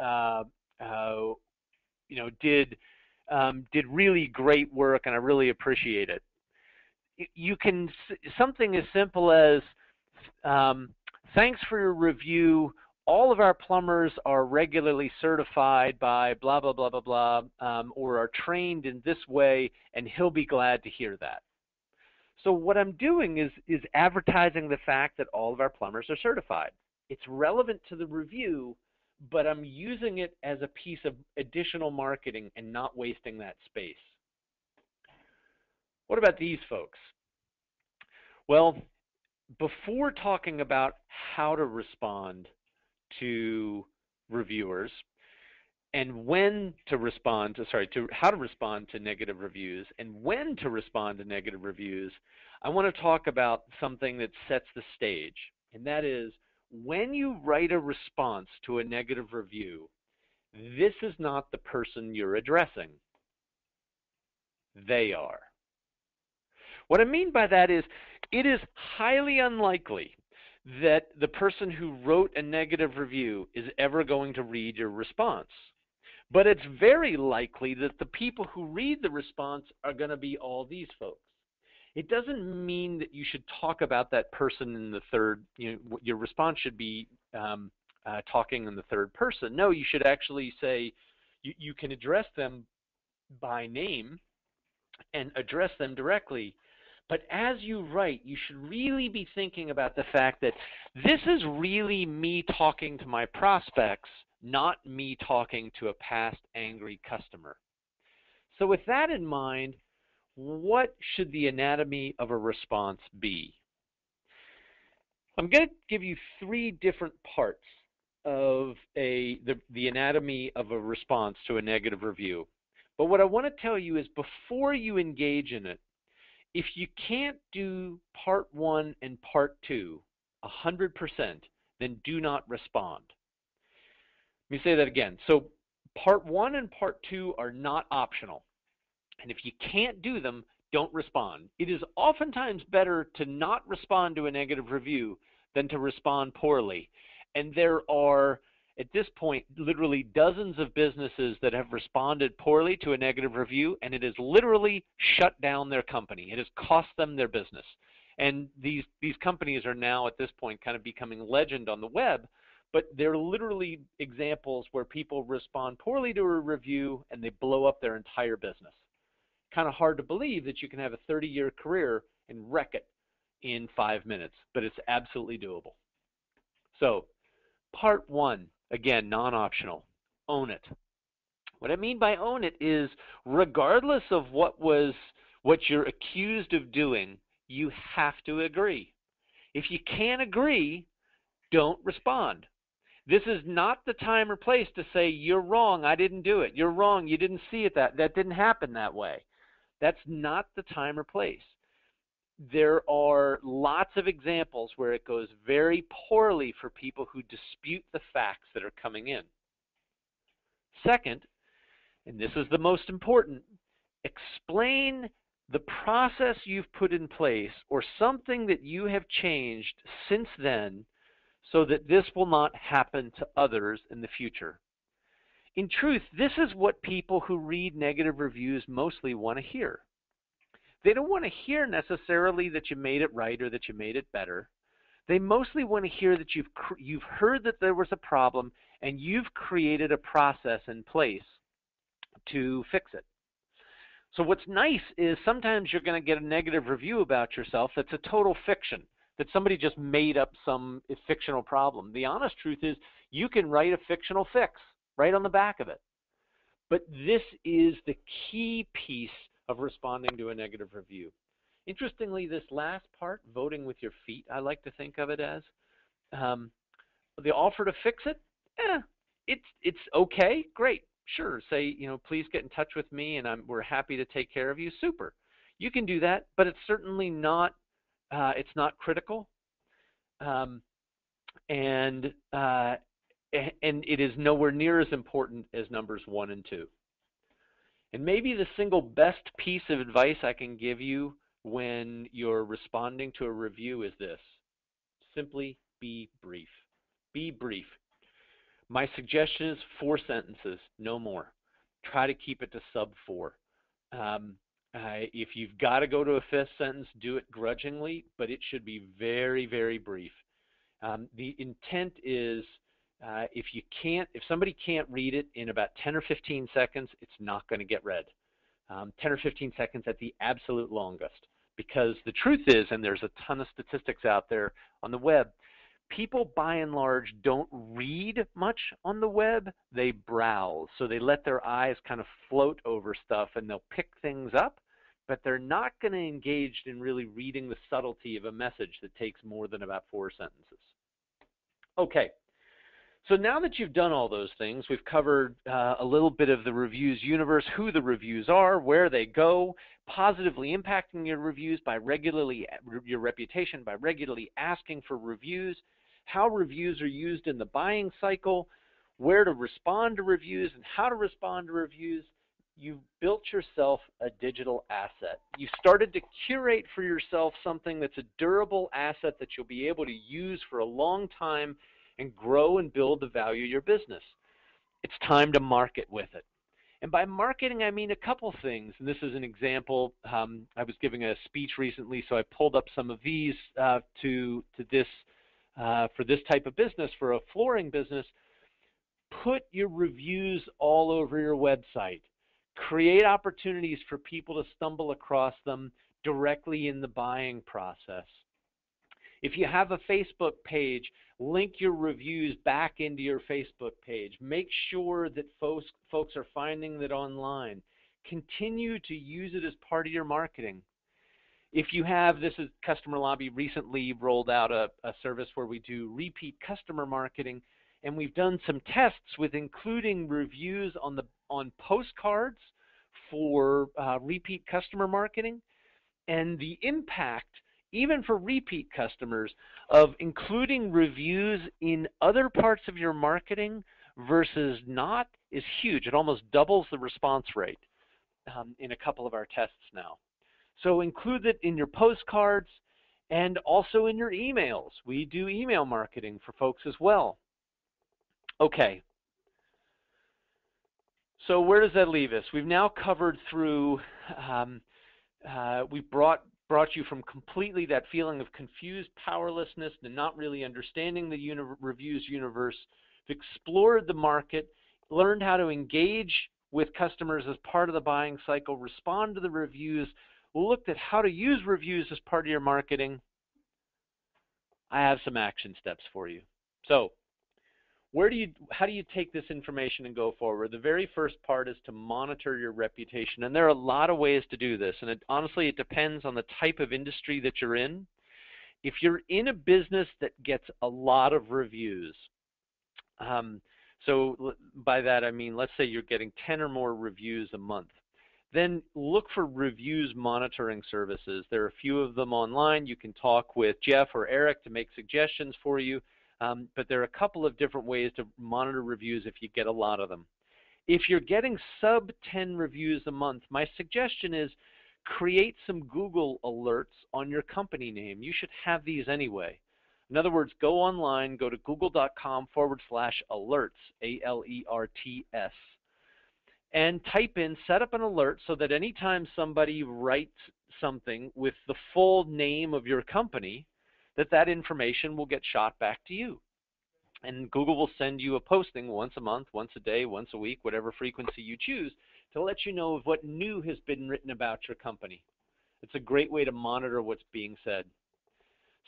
did really great work, and I really appreciate it." You can something as simple as, "Thanks for your review. All of our plumbers are regularly certified by blah blah blah blah blah, or are trained in this way, and he'll be glad to hear that." So what I'm doing is advertising the fact that all of our plumbers are certified. It's relevant to the review, but I'm using it as a piece of additional marketing and not wasting that space. What about these folks? Well, before talking about how to respond to reviewers and when to respond to, how to respond to negative reviews and when to respond to negative reviews, I want to talk about something that sets the stage, and that is, when you write a response to a negative review, this is not the person you're addressing. They are. What I mean by that is, it is highly unlikely that the person who wrote a negative review is ever going to read your response. But it's very likely that the people who read the response are going to be all these folks. It doesn't mean that you should talk about that person in the third, your response should be talking in the third person. No, you should actually say, you can address them by name and address them directly. But as you write, you should really be thinking about the fact that this is really me talking to my prospects, not me talking to a past angry customer. So with that in mind, what should the anatomy of a response be? I'm going to give you three different parts of the anatomy of a response to a negative review. But what I want to tell you is, before you engage in it, if you can't do part one and part two 100%, then do not respond. Let me say that again. So part one and part two are not optional. And if you can't do them, don't respond. It is oftentimes better to not respond to a negative review than to respond poorly. And there are, at this point, literally dozens of businesses that have responded poorly to a negative review, and it has literally shut down their company. It has cost them their business. And these companies are now, at this point, kind of becoming legend on the web, but they're literally examples where people respond poorly to a review and they blow up their entire business. Kind of hard to believe that you can have a 30-year career and wreck it in 5 minutes, but it's absolutely doable. So part one, again, non-optional, own it. What I mean by own it is, regardless of what you're accused of doing, you have to agree. If you can't agree, don't respond. This is not the time or place to say, "You're wrong, I didn't do it. You're wrong, you didn't see it that didn't happen that way." That's not the time or place. There are lots of examples where it goes very poorly for people who dispute the facts that are coming in. Second, and this is the most important, explain the process you've put in place or something that you have changed since then so that this will not happen to others in the future. In truth, this is what people who read negative reviews mostly want to hear. They don't want to hear necessarily that you made it right or that you made it better. They mostly want to hear that you've heard that there was a problem and you've created a process in place to fix it. So what's nice is sometimes you're going to get a negative review about yourself that's a total fiction, that somebody just made up some fictional problem. The honest truth is you can write a fictional fix right on the back of it. But this is the key piece of responding to a negative review. Interestingly, this last part, voting with your feet, I like to think of it as, the offer to fix it, it's okay, great, sure. Say, please get in touch with me, and we're happy to take care of you. Super, you can do that, but it's certainly not. It's not critical, and it is nowhere near as important as numbers 1 and 2. And maybe the single best piece of advice I can give you when you're responding to a review is this: simply be brief. Be brief. My suggestion is 4 sentences, no more. Try to keep it to sub 4. If you've got to go to a 5th sentence, do it grudgingly, but it should be very, very brief. The intent is if somebody can't read it in about 10 or 15 seconds, it's not going to get read. 10 or 15 seconds at the absolute longest. Because the truth is, and there's a ton of statistics out there on the web, people by and large don't read much on the web, they browse. So they let their eyes kind of float over stuff and they'll pick things up, but they're not going to engage in really reading the subtlety of a message that takes more than about 4 sentences. Okay, so now that you've done all those things, we've covered a little bit of the reviews universe, who the reviews are, where they go, positively impacting your reviews by your reputation by regularly asking for reviews, how reviews are used in the buying cycle, where to respond to reviews and how to respond to reviews. You've built yourself a digital asset. You started to curate for yourself something that's a durable asset that you'll be able to use for a long time and grow and build the value of your business. It's time to market with it. And by marketing, I mean a couple things. And this is an example. I was giving a speech recently, so I pulled up some of these for this type of business, for a flooring business. Put your reviews all over your website. Create opportunities for people to stumble across them directly in the buying process. If you have a Facebook page, link your reviews back into your Facebook page. Make sure that folks are finding that online. Continue to use it as part of your marketing. If you have, this is Customer Lobby recently rolled out a service where we do repeat customer marketing, and we've done some tests with including reviews on postcards for repeat customer marketing, and the impact, even for repeat customers, of including reviews in other parts of your marketing versus not is huge. It almost doubles the response rate in a couple of our tests now. So include it in your postcards and also in your emails. We do email marketing for folks as well. Okay. So where does that leave us? We've now covered through, we've brought you from completely that feeling of confused powerlessness and not really understanding the reviews universe. We've explored the market, learned how to engage with customers as part of the buying cycle, respond to the reviews, looked at how to use reviews as part of your marketing. I have some action steps for you. So how do you take this information and go forward? The very first part is to monitor your reputation. And there are a lot of ways to do this. And honestly, it depends on the type of industry that you're in. If you're in a business that gets a lot of reviews, so by that I mean, let's say you're getting 10 or more reviews a month, then look for reviews monitoring services. There are a few of them online. You can talk with Jeff or Eric to make suggestions for you. But there are a couple of different ways to monitor reviews if you get a lot of them. If you're getting sub 10 reviews a month, my suggestion is create some Google alerts on your company name. You should have these anyway. In other words, go online, go to google.com/alerts, ALERTS, and type in, set up an alert so that anytime somebody writes something with the full name of your company, that information will get shot back to you. And Google will send you a posting once a month, once a day, once a week, whatever frequency you choose, to let you know of what new has been written about your company. It's a great way to monitor what's being said.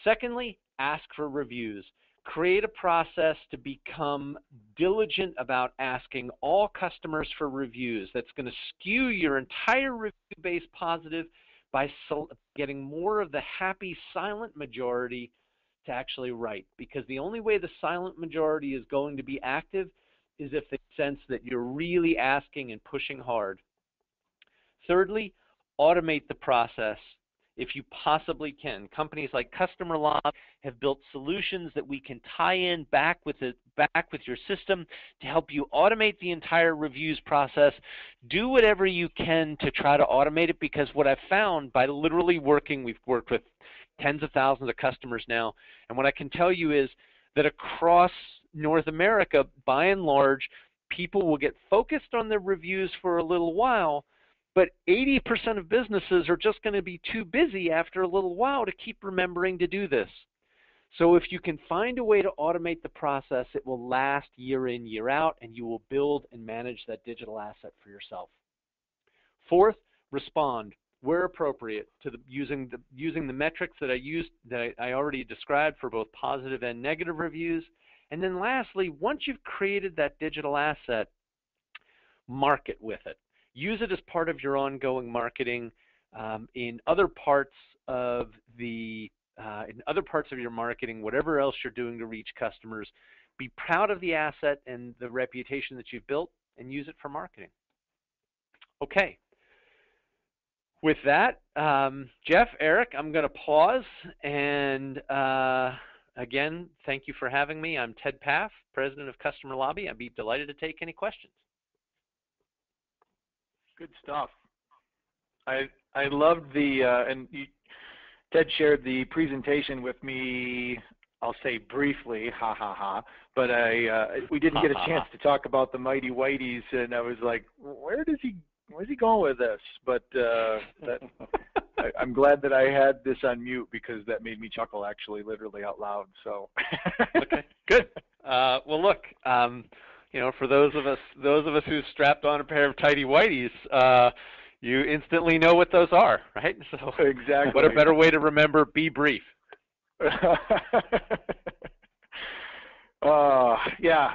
Secondly, ask for reviews. Create a process to become diligent about asking all customers for reviews. That's going to skew your entire review base positive by getting more of the happy silent majority to actually write, because the only way the silent majority is going to be active is if they sense that you're really asking and pushing hard. Thirdly, automate the process if you possibly can. Companies like Customer Lobby have built solutions that we can tie in back with your system to help you automate the entire reviews process. Do whatever you can to try to automate it, because what I've found by literally we've worked with tens of thousands of customers now, and what I can tell you is that across North America, by and large, people will get focused on their reviews for a little while, but 80% of businesses are just going to be too busy after a little while to keep remembering to do this. So if you can find a way to automate the process, it will last year in, year out, and you will build and manage that digital asset for yourself. Fourth, respond where appropriate to using the metrics that I already described for both positive and negative reviews. And then lastly, once you've created that digital asset, market with it. Use it as part of your ongoing marketing in other parts of your marketing, whatever else you're doing to reach customers. Be proud of the asset and the reputation that you've built, and use it for marketing. Okay. With that, Jeff, Eric, I'm going to pause, and again, thank you for having me. I'm Ted Paff, President of Customer Lobby. I'd be delighted to take any questions. Good stuff. I loved Ted shared the presentation with me. I'll say briefly, ha ha ha, but we didn't get a chance to talk about the Mighty Whiteys, and I was like, where's he going with this? But I'm glad that I had this on mute, because that made me chuckle, actually, literally out loud. So okay, good. Well, look, for those of us who strapped on a pair of tidy whiteys, you instantly know what those are, right? So exactly. What a better way to remember? Be brief. Yeah,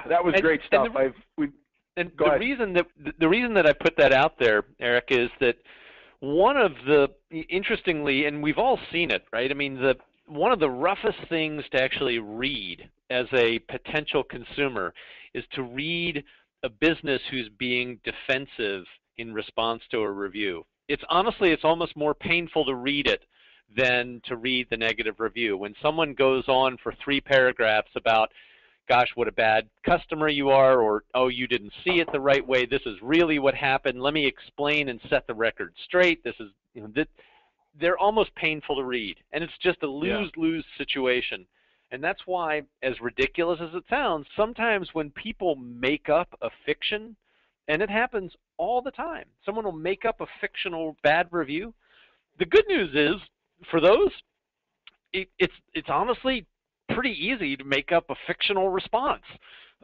that was great stuff. The reason that I put that out there, Eric, is that one of the, interestingly, and we've all seen it, right? I mean, one of the roughest things to actually read as a potential consumer is to read a business who's being defensive in response to a review. It's almost more painful to read it than to read the negative review. When someone goes on for 3 paragraphs about, gosh, what a bad customer you are, or, oh, you didn't see it the right way, this is really what happened, let me explain and set the record straight, this is, they're almost painful to read. And it's just a lose-lose situation. And that's why, as ridiculous as it sounds, sometimes when people make up a fiction, and it happens all the time, someone will make up a fictional bad review. The good news is, for those, it's honestly pretty easy to make up a fictional response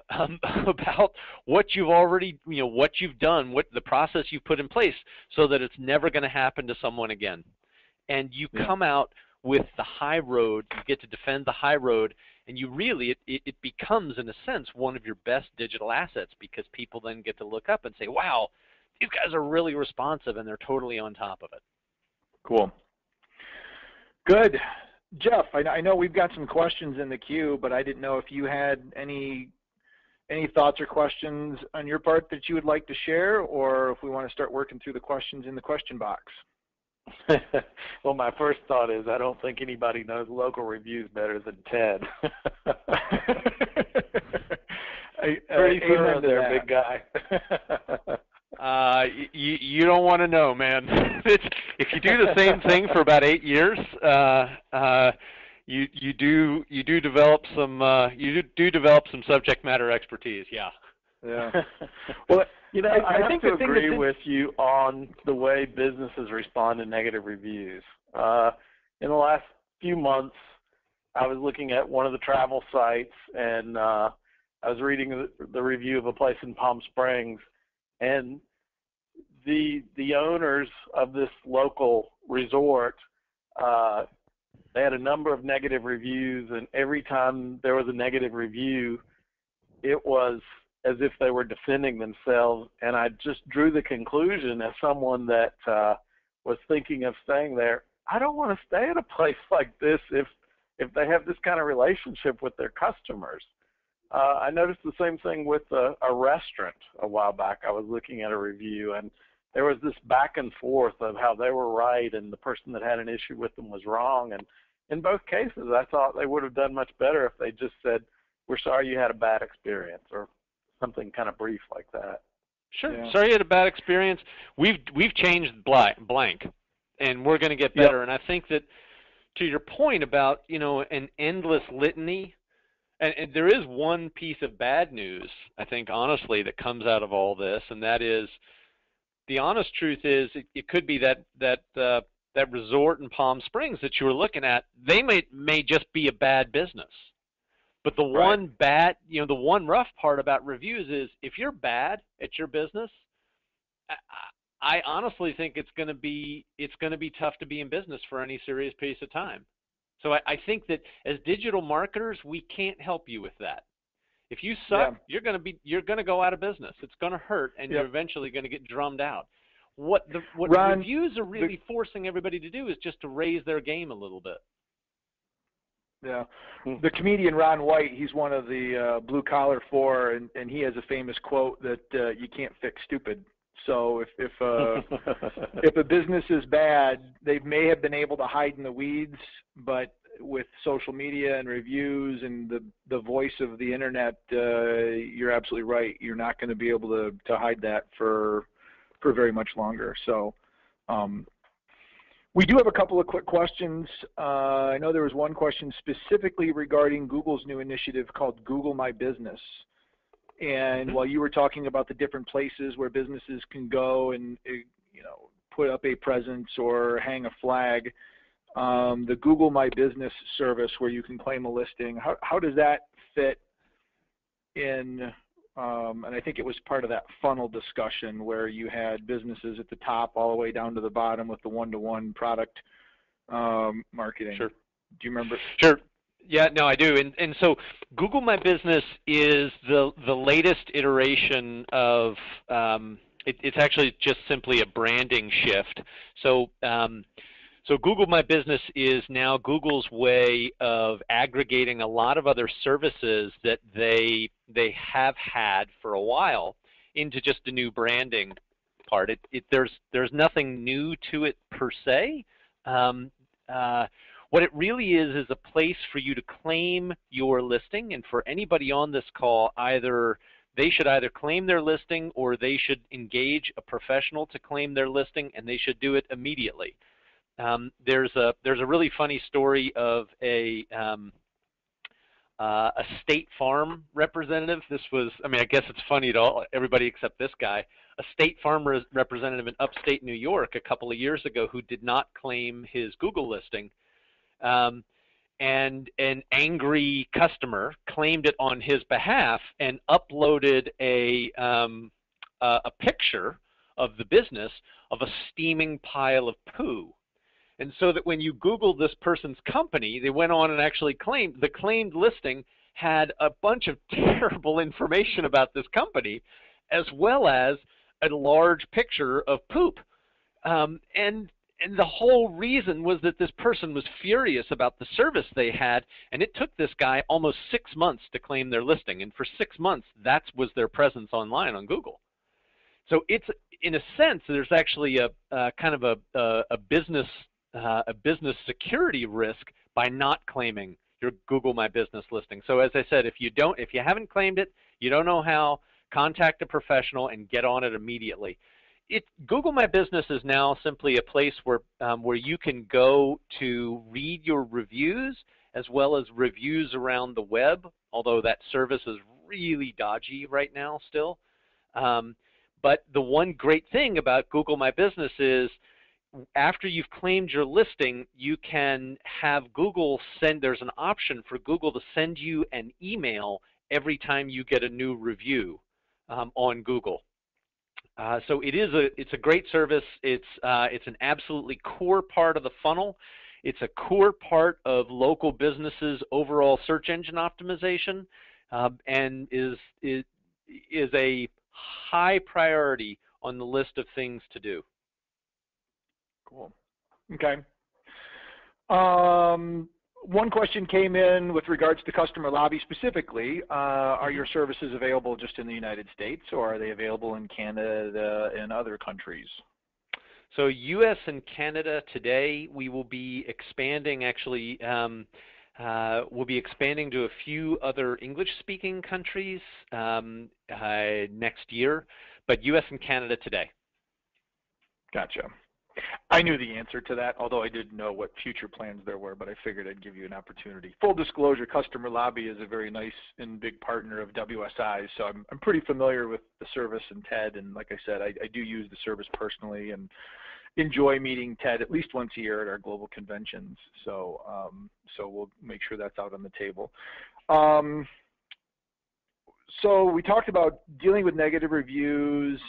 about what you've already, what you've done, what the process you've put in place, so that it's never going to happen to someone again. And you come out with the high road, you get to defend the high road, and you really, it becomes, in a sense, one of your best digital assets, because people then get to look up and say, wow, these guys are really responsive and they're totally on top of it. Cool. Good. Jeff, I know we've got some questions in the queue, but I didn't know if you had any thoughts or questions on your part that you would like to share, or if we want to start working through the questions in the question box. Well, my first thought is I don't think anybody knows local reviews better than Ted. Pretty fair there, big guy. You don't want to know, man. If you do the same thing for about 8 years, you do develop some subject matter expertise. Yeah. Yeah. Well, You know, I I have think to the thing agree that's with you on the way businesses respond to negative reviews. In the last few months, I was looking at one of the travel sites, and I was reading the review of a place in Palm Springs, and the owners of this local resort, they had a number of negative reviews, and every time there was a negative review, it was as if they were defending themselves. And I just drew the conclusion, as someone that was thinking of staying there, I don't want to stay at a place like this if they have this kind of relationship with their customers. I noticed the same thing with a restaurant a while back. I was looking at a review, and there was this back and forth of how they were right and the person that had an issue with them was wrong. And in both cases, I thought they would have done much better if they just said, "We're sorry you had a bad experience," or something kind of brief like that. Sure. Yeah. Sorry you had a bad experience. We've changed blank, and we're going to get better. Yep. And I think that, to your point about, you know, an endless litany, and there is one piece of bad news, I think, honestly, that comes out of all this, and that is, the honest truth is, it could be that resort in Palm Springs that you were looking at, they may just be a bad business. But the Right. one bad, you know, the one rough part about reviews is, if you're bad at your business, I honestly think it's going to be tough to be in business for any serious piece of time. So I think that as digital marketers, we can't help you with that. If you suck, Yeah. you're going to go out of business. It's going to hurt, and you're Yep. eventually going to get drummed out. What Ron, reviews are really forcing everybody to do is just to raise their game a little bit. Yeah, the comedian Ron White, he's one of the blue collar four, and he has a famous quote that you can't fix stupid. So if a business is bad, they may have been able to hide in the weeds, but with social media and reviews and the voice of the internet, you're absolutely right. You're not going to be able to hide that for very much longer. So. We do have a couple of quick questions. I know there was one question specifically regarding Google's new initiative called Google My Business. And while you were talking about the different places where businesses can go and, you know, put up a presence or hang a flag, the Google My Business service where you can claim a listing, how does that fit in? And I think it was part of that funnel discussion where you had businesses at the top all the way down to the bottom with the one-to-one product marketing. Sure. Do you remember? Sure. Yeah, no, I do. And so Google My Business is the latest iteration of it's actually just simply a branding shift. So Google My Business is now Google's way of aggregating a lot of other services that they have had for a while into just a new branding part. There's nothing new to it per se. What it really is a place for you to claim your listing, and for anybody on this call, they should either claim their listing or they should engage a professional to claim their listing, and they should do it immediately. There's a really funny story of a State Farm representative. This was, I mean, I guess it's funny to everybody except this guy. A State Farm representative in upstate New York a couple of years ago who did not claim his Google listing, and an angry customer claimed it on his behalf and uploaded a picture of the business of a steaming pile of poo. And so that when you Google this person's company, they went on and actually claimed, the claimed listing had a bunch of terrible information about this company, as well as a large picture of poop. And the whole reason was that this person was furious about the service they had, and it took this guy almost 6 months to claim their listing. And for 6 months, that was their presence online on Google. So it's, in a sense, there's actually a kind of a business security risk by not claiming your Google My Business listing. So as I said, if you haven't claimed it, you don't know how, contact a professional and get on it immediately. Google My Business is now simply a place where you can go to read your reviews as well as reviews around the web, although that service is really dodgy right now still. But the one great thing about Google My Business is after you've claimed your listing, you can have Google send, there's an option for Google to send you an email every time you get a new review on Google. So it's a great service. It's an absolutely core part of the funnel. It's a core part of local businesses' overall search engine optimization, and is a high priority on the list of things to do. Cool. Okay. One question came in with regards to customer lobby specifically. Are your services available just in the United States, or are they available in Canada and other countries? So U.S. and Canada today, we will be expanding actually, we'll be expanding to a few other English-speaking countries next year, but U.S. and Canada today. Gotcha. I knew the answer to that, although I didn't know what future plans there were, but I figured I'd give you an opportunity. Full disclosure, Customer Lobby is a very nice and big partner of WSI, so I'm pretty familiar with the service and Ted, and like I said, I do use the service personally and enjoy meeting Ted at least once a year at our global conventions, so so we'll make sure that's out on the table. So we talked about dealing with negative reviews.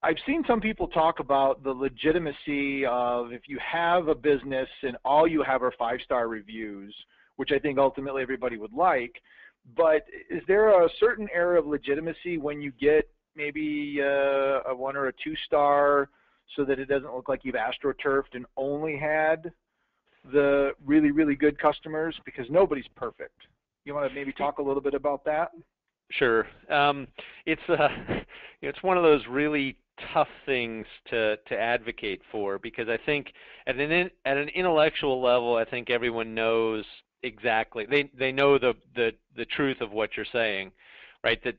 I've seen some people talk about the legitimacy of if you have a business and all you have are 5-star reviews, which I think ultimately everybody would like, but is there a certain area of legitimacy when you get maybe a 1 or a 2-star so that it doesn't look like you've astroturfed and only had the really, really good customers? Because nobody's perfect. You want to maybe talk a little bit about that? Sure. It's one of those really tough things to advocate for, because I think at an intellectual level, I think everyone knows exactly. They know the truth of what you're saying, right? That,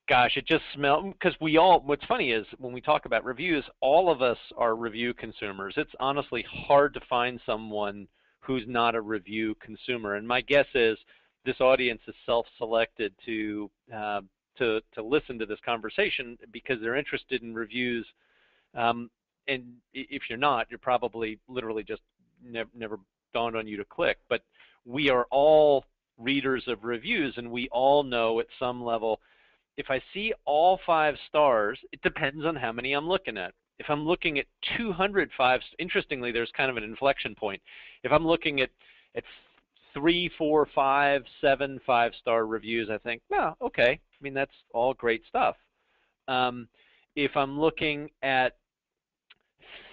gosh, it just smells, because we all, what's funny is when we talk about reviews, all of us are review consumers. It's honestly hard to find someone who's not a review consumer. And my guess is this audience is self-selected to listen to this conversation because they're interested in reviews. And if you're not, you're probably literally just never dawned on you to click. But we are all readers of reviews, and we all know at some level, if I see all 5 stars, it depends on how many I'm looking at. If I'm looking at 205, interestingly, there's kind of an inflection point. If I'm looking at 3, 4, 5, 7 5-star reviews, I think, well, okay. I mean, that's all great stuff. If I'm looking at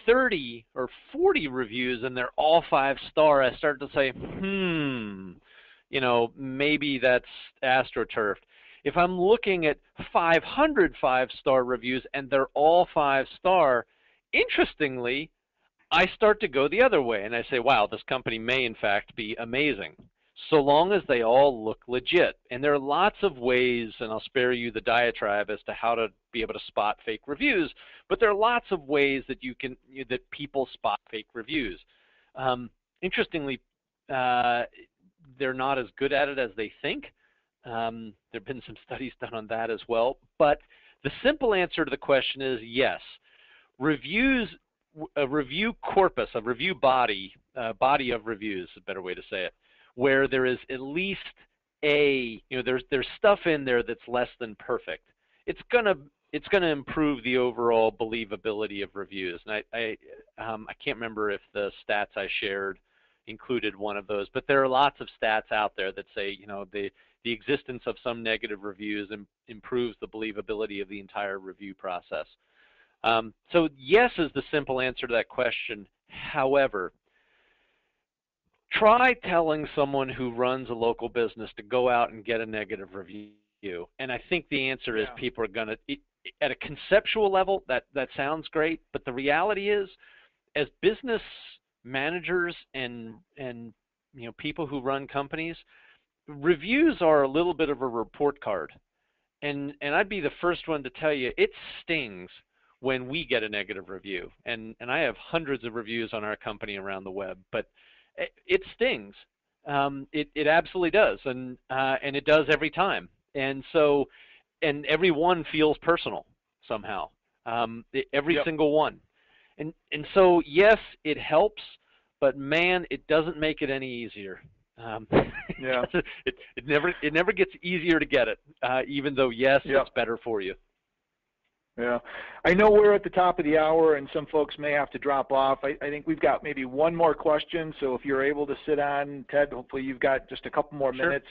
30 or 40 reviews and they're all 5-star, I start to say, you know, maybe that's astroturfed. If I'm looking at 500 5-star reviews and they're all 5-star, interestingly, I start to go the other way and I say, wow, this company may in fact be amazing, so long as they all look legit. And there are lots of ways, and I'll spare you the diatribe as to how to be able to spot fake reviews, but there are lots of ways that that people spot fake reviews. Interestingly, they're not as good at it as they think. There have been some studies done on that as well. But the simple answer to the question is yes. Reviews, a review corpus, a review body, body of reviews, is a better way to say it, where there is at least there's stuff in there that's less than perfect. It's gonna improve the overall believability of reviews. And I can't remember if the stats I shared included one of those, but there are lots of stats out there that say, you know, the existence of some negative reviews improves the believability of the entire review process. So yes is the simple answer to that question. However, try telling someone who runs a local business to go out and get a negative review. And I think the answer is people are going to, at a conceptual level, that sounds great, but the reality is, as business managers and you know, people who run companies, reviews are a little bit of a report card. And I'd be the first one to tell you, it stings when we get a negative review. And I have hundreds of reviews on our company around the web, but it stings. It absolutely does, and it does every time. And so, and every one feels personal. somehow. Every Yep. single one. And so yes, it helps, but man, it doesn't make it any easier. Yeah. It never gets easier to get it, even though yes, Yep. it's better for you. Yeah. I know we're at the top of the hour and some folks may have to drop off. I think we've got maybe one more question. So if you're able to sit on, Ted, hopefully you've got just a couple more Sure. minutes.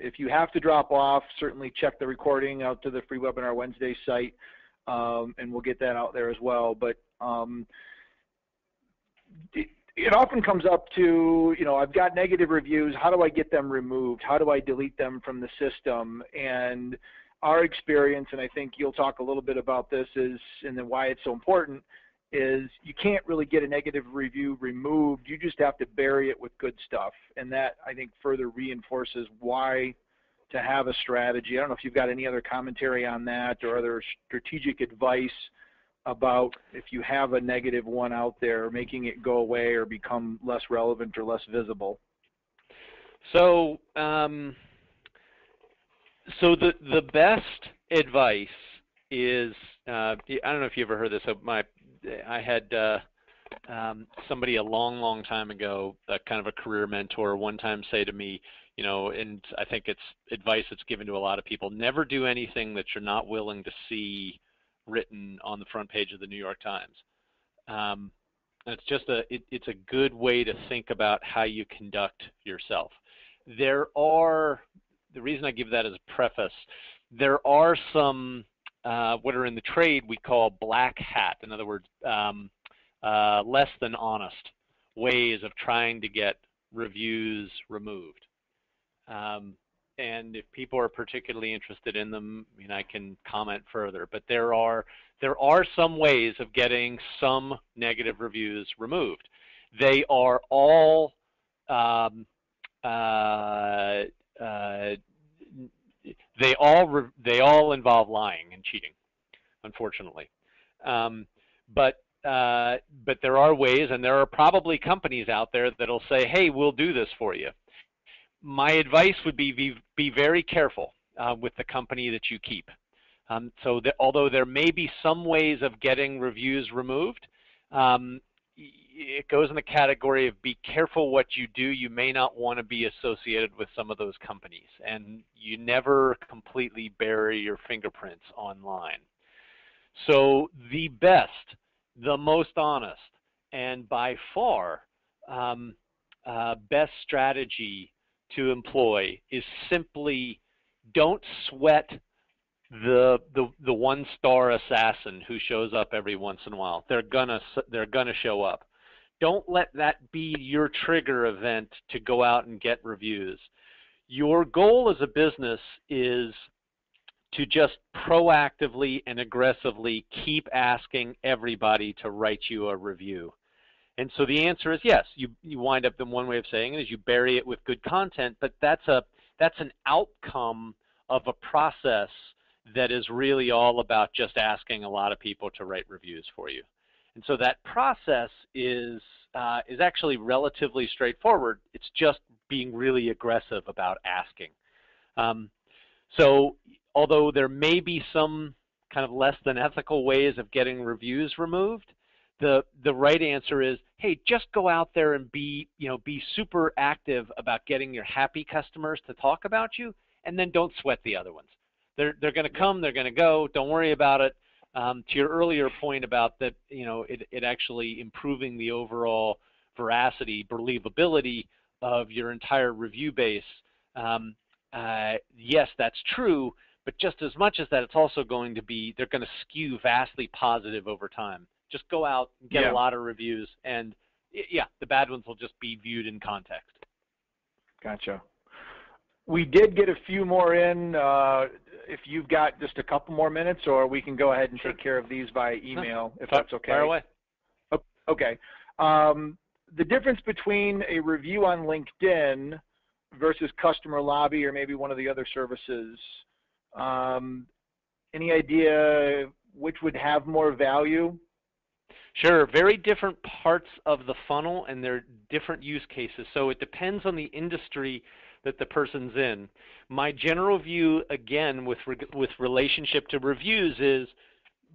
If you have to drop off, certainly check the recording out to the Free Webinar Wednesday site, and we'll get that out there as well. But it often comes up to, I've got negative reviews. How do I get them removed? How do I delete them from the system? And our experience, and I think you'll talk a little bit about this, and then why it's so important, is you can't really get a negative review removed. You just have to bury it with good stuff. And that, I think, further reinforces why to have a strategy. I don't know if you've got any other commentary on that or other strategic advice about if you have a negative one out there, making it go away or become less relevant or less visible. So, so the best advice is, I don't know if you ever heard this. I had somebody a long time ago, kind of a career mentor, one time say to me, and I think it's advice that's given to a lot of people: never do anything that you're not willing to see written on the front page of the New York Times. It's just it's a good way to think about how you conduct yourself. The reason I give that as a preface, there are some what are in the trade we call black hat, in other words, less than honest ways of trying to get reviews removed. And if people are particularly interested in them, I can comment further. But there are some ways of getting some negative reviews removed. They are all they all involve lying and cheating, unfortunately. But there are ways, and there are probably companies out there that'll say, "Hey, we'll do this for you." My advice would be very careful with the company that you keep. Although there may be some ways of getting reviews removed, it goes in the category of be careful what you do. You may not want to be associated with some of those companies, and you never completely bury your fingerprints online. So the best, the most honest, and by far best strategy to employ is simply don't sweat the one-star assassin who shows up every once in a while. They're gonna show up. Don't let that be your trigger event to go out and get reviews. Your goal as a business is to just proactively and aggressively keep asking everybody to write you a review. And so the answer is yes. You wind up, in one way of saying it is you bury it with good content, but that's an outcome of a process that is really all about just asking a lot of people to write reviews for you. And so that process is actually relatively straightforward. It's just being really aggressive about asking. So although there may be some kind of less than ethical ways of getting reviews removed, the right answer is, hey, just go out there and be super active about getting your happy customers to talk about you, and then don't sweat the other ones. They're going to come, they're going to go. Don't worry about it. To your earlier point about that, it actually improving the overall veracity, believability of your entire review base. Yes, that's true, but just as much as that, it's also going to be, they're going to skew vastly positive over time. Just go out and get a lot of reviews, and yeah, the bad ones will just be viewed in context. Gotcha. We did get a few more in. If you've got just a couple more minutes, or we can go ahead and take care of these via email, if that's okay. Fire away. Okay. The difference between a review on LinkedIn versus Customer Lobby or maybe one of the other services, any idea which would have more value? Sure. Very different parts of the funnel, and they're different use cases. So it depends on the industry that the person's in. My general view, again, with relationship to reviews is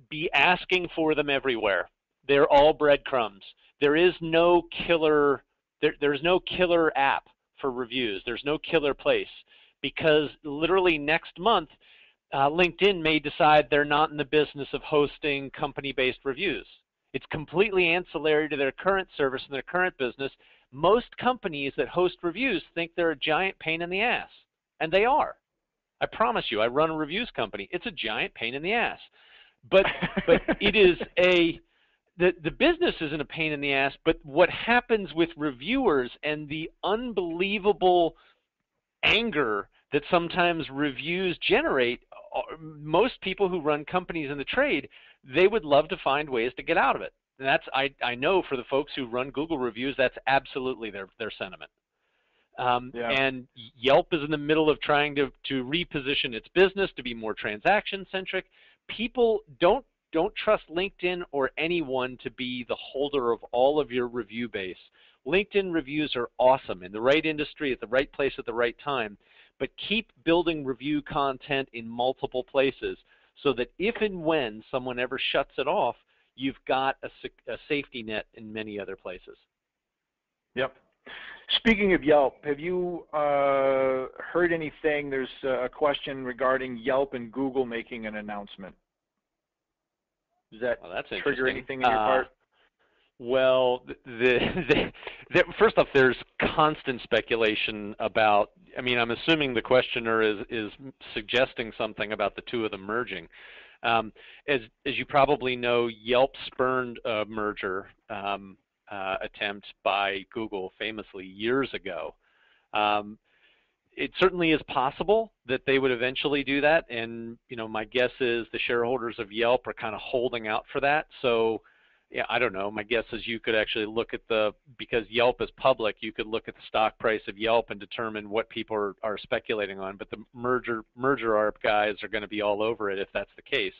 be asking for them everywhere. They're all breadcrumbs. There is no killer. There's no killer app for reviews. There's no killer place, because literally next month, LinkedIn may decide they're not in the business of hosting company-based reviews. It's completely ancillary to their current service and their current business. Most companies that host reviews think they're a giant pain in the ass, and they are. I promise you, I run a reviews company. It's a giant pain in the ass. But it is the business isn't a pain in the ass, but what happens with reviewers and the unbelievable anger that sometimes reviews generate, most people who run companies in the trade, they would love to find ways to get out of it. And that's, I know for the folks who run Google reviews, that's absolutely their sentiment. And Yelp is in the middle of trying to reposition its business to be more transaction-centric. People don't trust LinkedIn or anyone to be the holder of all of your review base. LinkedIn reviews are awesome in the right industry, at the right place, at the right time, but keep building review content in multiple places so that if and when someone ever shuts it off, you've got a safety net in many other places. Yep. Speaking of Yelp, have you heard anything? There's a question regarding Yelp and Google making an announcement. Does that trigger anything in your part? Well, first off, there's constant speculation about, I mean, I'm assuming the questioner is suggesting something about the two of them merging. As you probably know, Yelp spurned a merger attempt by Google famously years ago. It certainly is possible that they would eventually do that, and my guess is the shareholders of Yelp are kind of holding out for that. So yeah, I don't know. My guess is you could actually look at because Yelp is public, you could look at the stock price of Yelp and determine what people are speculating on. But the merger ARP guys are going to be all over it if that's the case.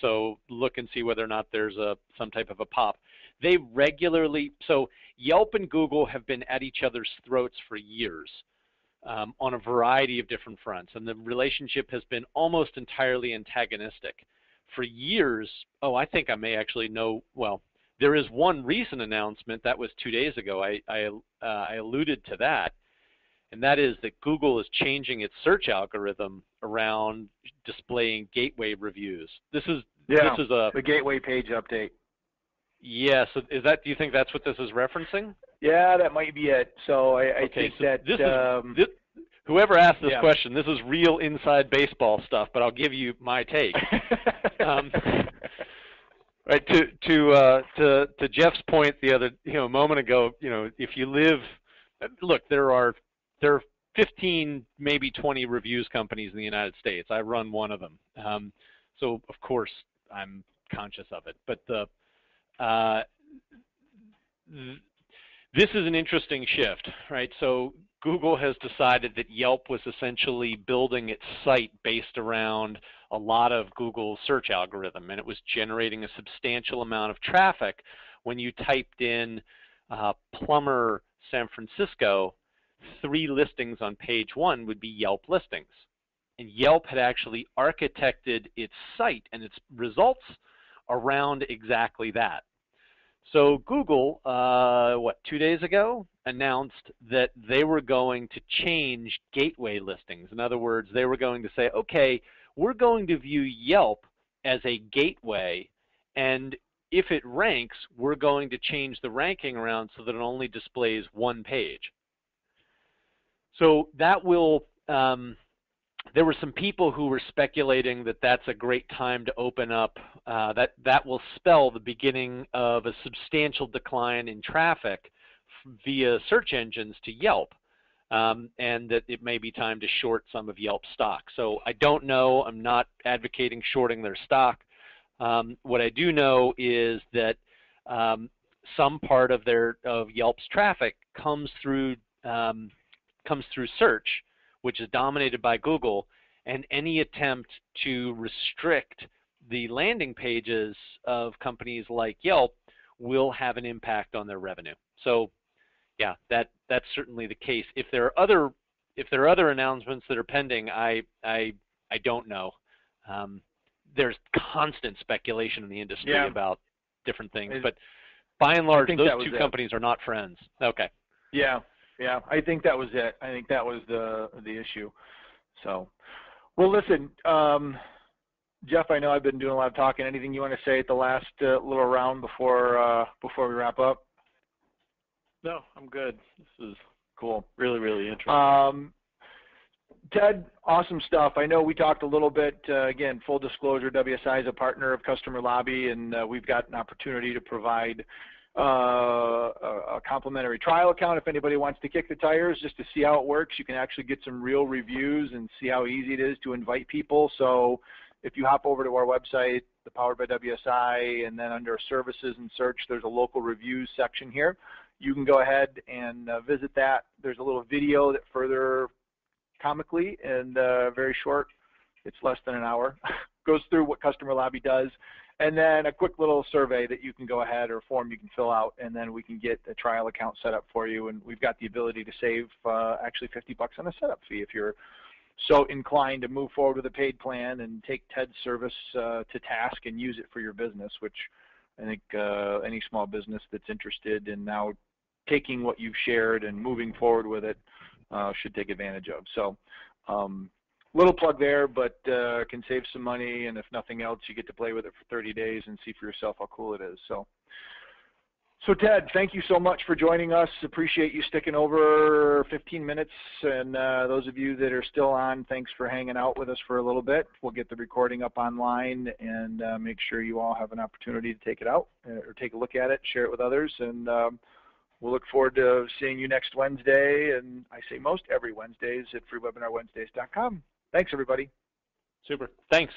So look and see whether or not there's some type of a pop. They regularly, so Yelp and Google have been at each other's throats for years on a variety of different fronts, and the relationship has been almost entirely antagonistic. For years, I think I may actually know, well, there is one recent announcement that was 2 days ago. I alluded to that, and that is that Google is changing its search algorithm around displaying gateway reviews. This is the gateway page update. Yeah, so do you think that's what this is referencing? Yeah, that might be it. So I think so that whoever asked this question, this is real inside baseball stuff, but I'll give you my take. Right, to Jeff's point a moment ago, if you live, look, there are 15, maybe 20 reviews companies in the United States. I run one of them, so of course I'm conscious of it. But this is an interesting shift, right? So Google has decided that Yelp was essentially building its site based around a lot of Google's search algorithm, and it was generating a substantial amount of traffic. When you typed in plumber San Francisco, 3 listings on page 1 would be Yelp listings. And Yelp had actually architected its site and its results around exactly that. So Google, 2 days ago, announced that they were going to change gateway listings. In other words, they were going to say, okay, we're going to view Yelp as a gateway, and if it ranks, we're going to change the ranking around so that it only displays one page. So that will, there were some people who were speculating that that's a great time to open up, that will spell the beginning of a substantial decline in traffic via search engines to Yelp, and that it may be time to short some of Yelp's stock. So I don't know. I'm not advocating shorting their stock. What I do know is that some part of Yelp's traffic comes through search, which is dominated by Google, and any attempt to restrict the landing pages of companies like Yelp will have an impact on their revenue. So yeah, that's certainly the case. If there are other announcements that are pending, I don't know. there's constant speculation in the industry Yeah. about different things, but by and large, those two companies are not friends. Okay. Yeah, yeah. I think that was it. I think that was the issue. So, well, listen, Jeff, I know I've been doing a lot of talking. Anything you want to say at the last little round before we wrap up? No, I'm good. This is cool. Really, really interesting. Ted, awesome stuff. I know we talked a little bit, again, full disclosure, WSI is a partner of Customer Lobby, and we've got an opportunity to provide a complimentary trial account if anybody wants to kick the tires just to see how it works. You can actually get some real reviews and see how easy it is to invite people. So if you hop over to our website, the Powered by WSI, and then under Services and Search, there's a local reviews section here. You can go ahead and visit that. There's a little video that further comically and very short, it's less than an hour, goes through what Customer Lobby does, and then a quick little survey that you can go ahead, or form you can fill out, and then we can get a trial account set up for you. And we've got the ability to save actually $50 on a setup fee if you're so inclined to move forward with a paid plan and take Ted's service to task and use it for your business, which I think any small business that's interested in now taking what you've shared and moving forward with it should take advantage of. So little plug there, but can save some money, and if nothing else, you get to play with it for 30 days and see for yourself how cool it is. So Ted, thank you so much for joining us. Appreciate you sticking over 15 minutes, and those of you that are still on, thanks for hanging out with us for a little bit. We'll get the recording up online and make sure you all have an opportunity to take it out or take a look at it, share it with others, and we'll look forward to seeing you next Wednesday, and I say most every Wednesdays at freewebinarwednesdays.com. Thanks, everybody. Super. Thanks.